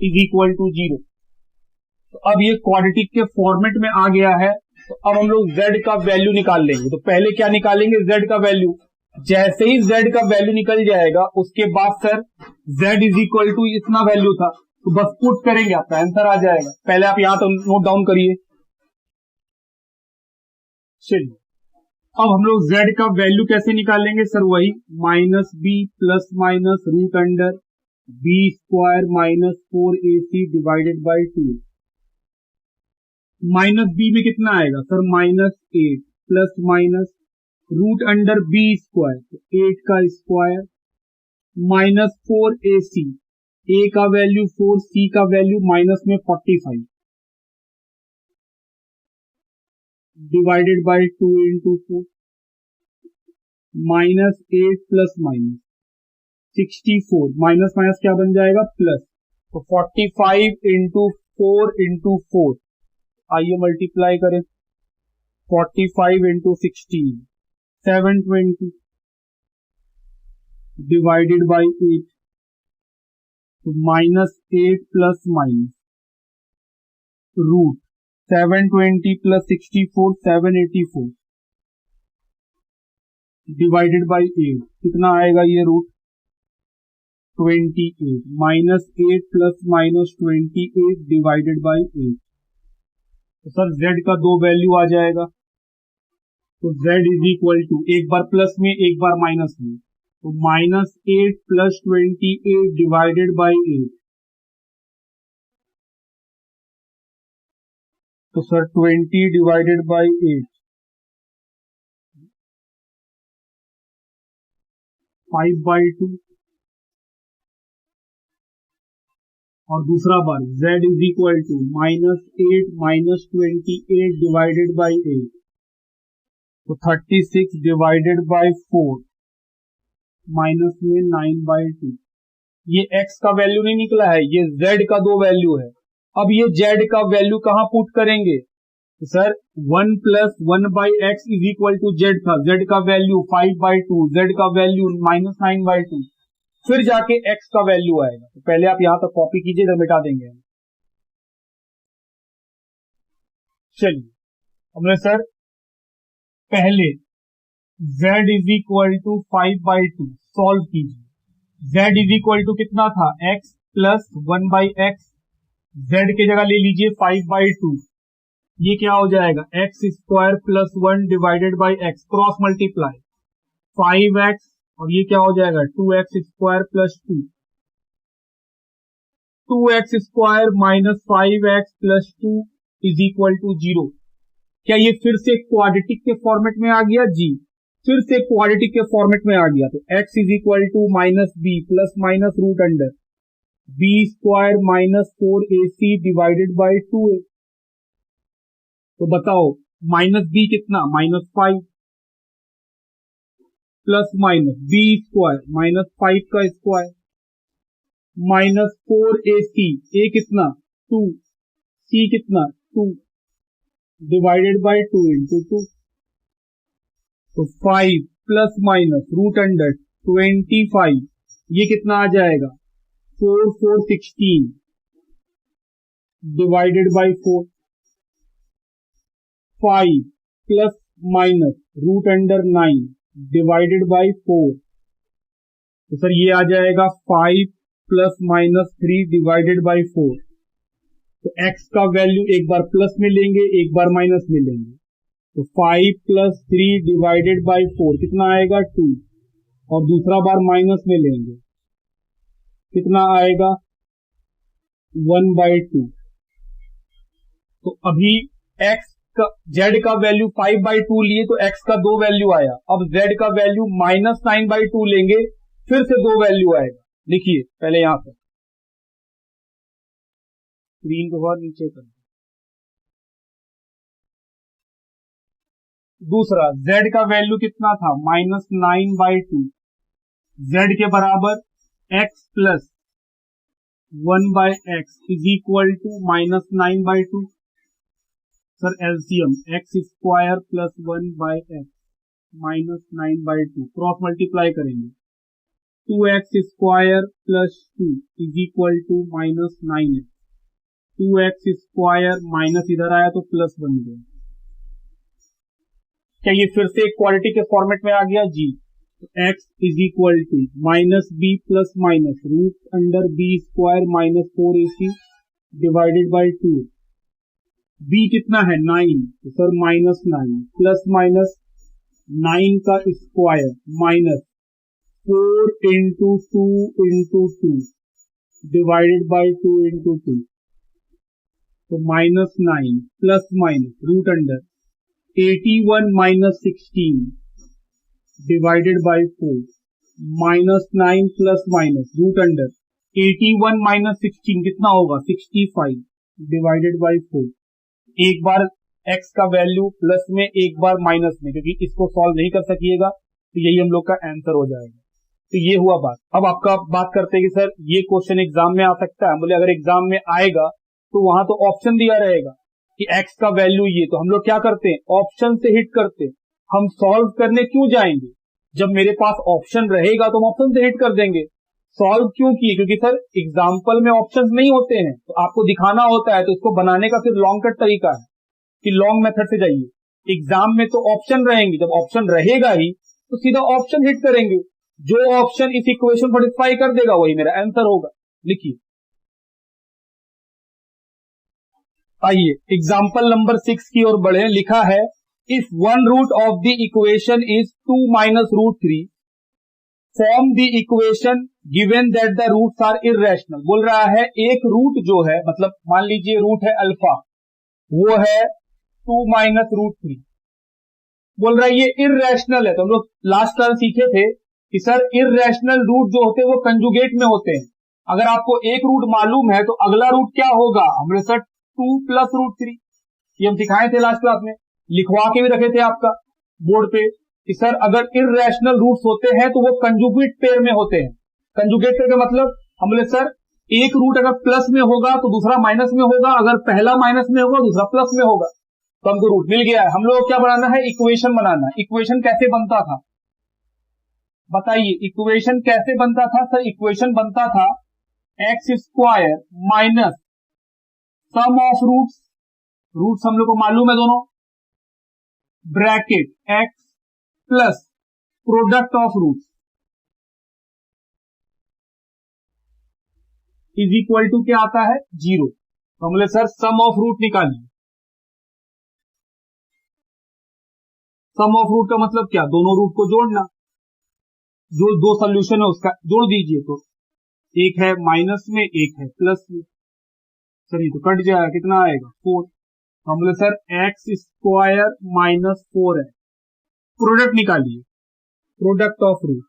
इज इक्वल टू 0। तो अब ये क्वाड्रेटिक के फॉर्मेट में आ गया है। तो अब हम लोग z का वैल्यू निकाल लेंगे। तो पहले क्या निकालेंगे, z का वैल्यू। जैसे ही z का वैल्यू निकल जाएगा उसके बाद sir z is equal to इतना वैल्यू था तो बस पुट करेंगे, आपका आंसर आ जाएगा। पहले आप यहां तो नोट डाउन करिए। चलिए अब हम लोग z का वैल्यू कैसे निकालेंगे सर, वही -b plus minus root under b square minus 4ac divided by 2। Minus b में कितना आएगा sir -8 plus minus root under b square, तो 8 का स्क्वायर माइनस 4ac, a का वैल्यू 4, c का वैल्यू माइनस में 45 divided by 2 into 4 minus 8 plus minus 64, minus minus क्या बन जाएगा प्लस, तो 45 इंटू 4 इंटू 4, आइए मल्टीप्लाई करें 45 इंटू 16 720 डिवाइडेड बाई 8, तो -8 plus minus root 720 plus 64 784 divided by 8 कितना आएगा ये root 28 -8 plus minus 28 divided by 8। तो सर z का 2 वैल्यू आ जाएगा। तो z इज इक्वल टू एक बार प्लस में एक बार माइनस में, तो -8 प्लस 28 डिवाइडेड बाई 8, तो सर 20 डिवाइडेड बाई 8 5/2, और दूसरा बार z is equal to -8 minus 28 divided by 8, तो 36 डिवाइडेड बाई 4 माइनस में 9/2। ये x का वैल्यू नहीं निकला है, ये z का 2 वैल्यू है। अब ये z का वैल्यू कहां पुट करेंगे, तो sir 1 plus 1/x is equal to z था, z का वैल्यू 5/2, z का वैल्यू -9/2, फिर जाके x का वैल्यू आएगा। तो पहले आप यहां तक कॉपी कीजिए, इधर मिटा देंगे हम। चलिए हमने सर पहले z is equal to 5/2 solve कीजिए। z इज इक्वल टू कितना था, x प्लस 1/x। z की जगह ले लीजिए 5/2, ये क्या हो जाएगा, x square plus 1 divided by x, cross multiply 5x, और ये क्या हो जाएगा 2x square plus 2, 2x square minus 5x plus 2 is equal to 0। क्या ये फिर से क्वाड्रेटिक के फॉर्मेट में आ गया, जी फिर से क्वाड्रेटिक के फॉर्मेट में आ गया। तो x is equal to minus B plus minus root under B square minus 4ac divided by 2a। तो बताओ माइनस बी कितना, -5 प्लस माइनस बी स्क्वायर -5 का स्क्वायर माइनस 4ac, ए कितना 2, सी कितना 2 डिवाइडेड बाय 2 इंटू 2। तो 5 प्लस माइनस रूट अंडर 25, ये कितना आ जाएगा 4 4 16 divided by 4। 5 plus minus root under 9 divided by 4। तो सर ये आ जाएगा 5 प्लस माइनस 3 डिवाइडेड बाई 4। तो x का वैल्यू एक बार प्लस में लेंगे, एक बार माइनस में लेंगे। तो 5 प्लस 3 डिवाइडेड बाई 4 कितना आएगा 2, और दूसरा बार माइनस में लेंगे, कितना आएगा 1/2। तो अभी x z का वैल्यू 5/2 लिए तो x का 2 वैल्यू आया। अब z का वैल्यू -9/2 लेंगे, फिर से 2 वैल्यू आएगा। लिखिए पहले यहां पर स्क्रीन को बहुत नीचे कर, दूसरा z का वैल्यू कितना था -9/2, z के बराबर x plus 1/x is equal to -9/2। Sir LCM x square plus 1/x minus 9/2, cross multiply करेंगे 2x square plus 2 is equal to -9x, 2x square minus इधर आया तो प्लस बन गया। क्या ये फिर से क्वालिटी के फॉर्मेट में आ गया, जी। तो x is equal to minus B plus minus root under B square minus 4ac divided by 2। b कितना है 9, तो सर -9 प्लस माइनस 9 का square minus 4 into 2 into 2 divided by 2 into 2। तो -9 plus minus root under 81 minus 16 divided by 4, -9 plus minus root under 81 minus 16 कितना होगा 65 divided by 4। एक बार x का वैल्यू प्लस में, एक बार माइनस में, क्योंकि इसको सॉल्व नहीं कर सकिएगा तो यही हम लोग का आंसर हो जाएगा। तो ये हुआ बात। अब आपका बात करते हैं कि सर ये क्वेश्चन एग्जाम में आ सकता है। बोले अगर एग्जाम में आएगा तो वहां तो ऑप्शन दिया रहेगा कि x का वैल्यू ये, तो हम लोग क्या करते हैं ऑप्शन से हिट करते हैं। हम सॉल्व करने क्यों जाएंगे, जब मेरे पास ऑप्शन रहेगा तो हम ऑप्शन से हिट कर देंगे। सॉल्व क्यों किए, क्योंकि सर एग्जाम्पल में ऑप्शंस नहीं होते हैं, तो आपको दिखाना होता है, तो इसको बनाने का फिर लॉन्ग कट तरीका है कि लॉन्ग मेथड से जाइए। एग्जाम में तो ऑप्शन रहेंगे, जब ऑप्शन रहेगा ही तो सीधा ऑप्शन हिट करेंगे। जो ऑप्शन इस इक्वेशन को सेटिस्फाई कर देगा वही मेरा आंसर होगा। लिखिए, आइए एग्जाम्पल नंबर 6 की ओर बढ़े। लिखा है if one root of the equation is 2 minus root 3 form the equation given that the roots are irrational. बोल रहा है एक रूट जो है, मतलब मान लीजिए रूट है अल्फा, वो है 2 माइनस रूट 3। बोल रहा है ये इर्रेशनल है। तो हम लोग लास्ट क्लास सीखे थे कि सर इर्रेशनल रूट जो होते हैं वो कंजुगेट में होते हैं। अगर आपको एक रूट मालूम है तो अगला रूट क्या होगा, हमने सर 2 प्लस रूट 3, ये हम सिखाए थे लास्ट क्लास में, लिखवा के भी रखे थे आपका बोर्ड पे कि सर अगर इर्रेशनल रूट्स होते हैं तो वो कंजुगेट पेयर में होते हैं। कंजुगेट पेयर का मतलब हम बोले सर एक रूट अगर प्लस में होगा तो दूसरा माइनस में होगा, अगर पहला माइनस में होगा दूसरा प्लस में होगा। तो हमको रूट मिल गया है। हम लोग क्या बनाना है, इक्वेशन बनाना है। इक्वेशन कैसे बनता था, बताइए इक्वेशन कैसे बनता था सर? इक्वेशन बनता था x square minus sum of roots, roots हम लोग को मालूम है दोनों, bracket x plus product of roots is equal to क्या आता है? 0। तो हमने सर सम ऑफ रूट निकालिए। सम ऑफ रूट का मतलब क्या? दोनों रूट को जोड़ना, जो दो सोल्यूशन है उसका जोड़ दीजिए। तो एक है माइनस में, एक है प्लस में। सर ये तो कट जाएगा, कितना आएगा? 4। तो हम बोले सर एक्स स्क्वायर माइनस 4 है। प्रोडक्ट निकालिए, प्रोडक्ट ऑफ रूट।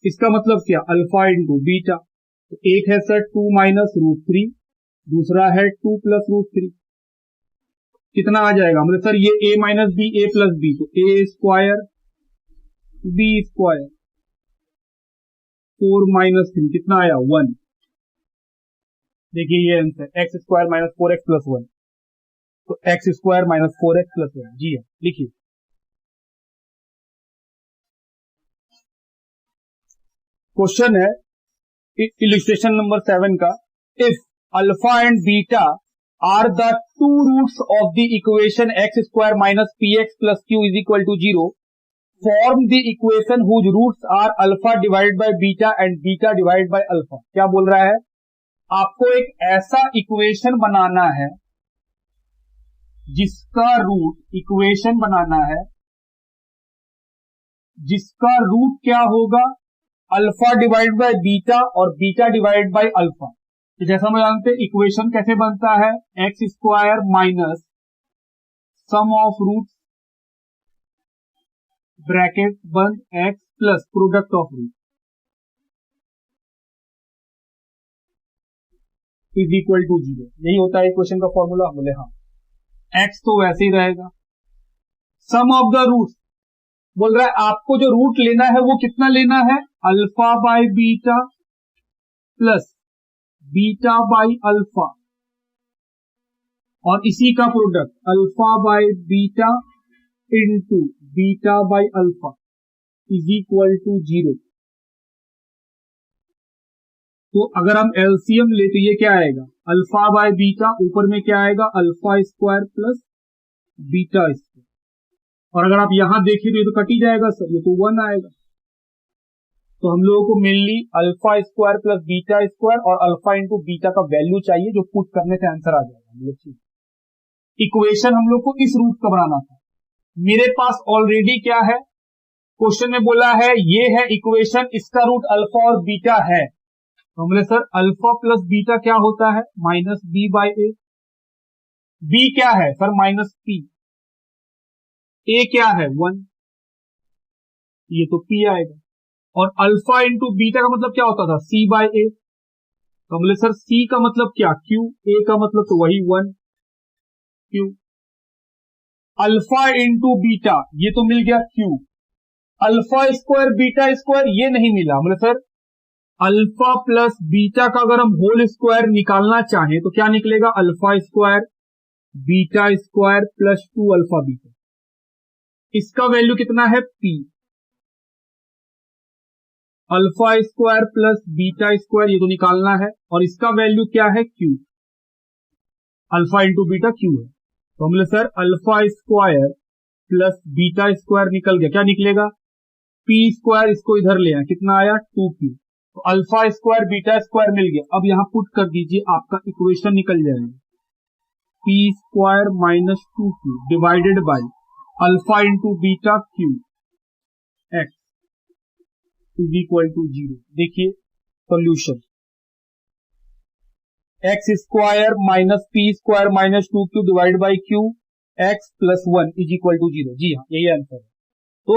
इसका मतलब क्या? Alpha into beta. तो एक है सर 2 माइनस रूट 3, दूसरा है 2 प्लस रूट 3। कितना आ जाएगा? मतलब सर ये a minus b, a plus b, तो a square b square 4 minus 3 कितना आया? 1। देखिए ये answer x square minus 4x plus 1। तो x square minus 4x plus 1, जी हाँ लिखिए। क्वेश्चन है इलिस्ट्रेशन नंबर 7 का, if alpha and beta are the two roots of the equation x square minus px plus q is equal to 0, form the equation whose roots are alpha divided by beta and beta divided by alpha। क्या बोल रहा है? आपको एक ऐसा equation बनाना है जिसका root, equation बनाना है जिसका रूट क्या होगा? अल्फा डिवाइड बाय बीटा और बीटा डिवाइड बाय अल्फा। तो जैसा हम जानते हैं इक्वेशन कैसे बनता है, x square minus sum of root bracket बंद x plus product of root is equal to 0। यही होता है इक्वेशन का फॉर्मूला। बोले हाँ, एक्स तो वैसे ही रहेगा। सम ऑफ द रूट बोल रहा है आपको जो रूट लेना है वो कितना लेना है? Alpha by beta plus beta by alpha, और इसी का product alpha by beta into beta by alpha is equal to 0। तो अगर हम एलसीएम ले तो ये क्या आएगा? अल्फा बाय बीटा, ऊपर में क्या आएगा? Alpha square plus beta square. और अगर आप यहां देखिए तो ये तो कट ही जाएगा सर, ये तो 1 आएगा। तो हम लोगों को mainly alpha square plus beta square और अल्फा इंटू बीटा का वैल्यू चाहिए, जो पुट करने से आंसर आ जाएगा। इक्वेशन हम लोग को इस रूट का बनाना था। मेरे पास ऑलरेडी क्या है? क्वेश्चन में बोला है ये है इक्वेशन, इसका रूट अल्फा और बीटा है। तो हमने सर अल्फा प्लस बीटा क्या होता है? Minus b by a. B क्या है सर? Minus P. ए क्या है? 1। ये तो पी आएगा। और अल्फा इंटू बीटा का मतलब क्या होता था? सी बाय ए। तो बोले सर सी का मतलब क्या? क्यू। ए का मतलब तो वही 1 क्यू। अल्फा इंटू बीटा ये तो मिल गया Q. Alpha square beta square ये नहीं मिला। बोले सर अल्फा प्लस बीटा का अगर हम होल स्क्वायर निकालना चाहें तो क्या निकलेगा? Alpha square beta square plus 2 alpha beta. इसका वैल्यू कितना है? P. Alpha square plus beta square ये तो निकालना है, और इसका वैल्यू क्या है? Q. Alpha into beta Q है। तो हमने sir alpha square plus beta square निकल गया, क्या निकलेगा? P square. इसको इधर ले आए, कितना आया? 2 क्यू। तो अल्फा स्क्वायर बीटा स्क्वायर मिल गया। अब यहां पुट कर दीजिए, आपका इक्वेशन निकल जाएगा p square minus 2 q divided by alpha into beta q x is equal to 0। देखिए solution, x square minus p square minus 2 q divide by Q x plus 1 is equal to 0। जी हाँ, यही answer है। तो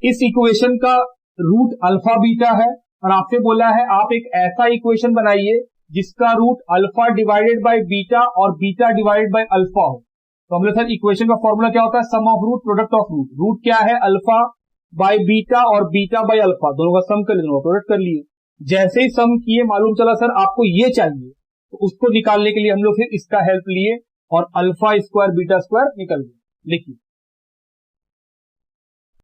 इस equation का root alpha beta है, और आपसे बोला है आप एक ऐसा इक्वेशन बनाइए जिसका root alpha divided by beta और बीटा डिवाइडेड बाय अल्फा हो। तो हमने सर इक्वेशन का फॉर्मूला क्या होता है? Sum of root product of root. Root क्या है? अल्फा बाय बीटा और बीटा बाय अल्फा, दोनों का सम कर लिए, दोनों प्रोडक्ट कर लिए। जैसे ही सम किए मालूम चला सर आपको ये चाहिए, तो उसको निकालने के लिए हम लोग फिर इसका हेल्प लिए और अल्फा स्क्वायर बीटा स्क्वायर निकल गया। लिखिए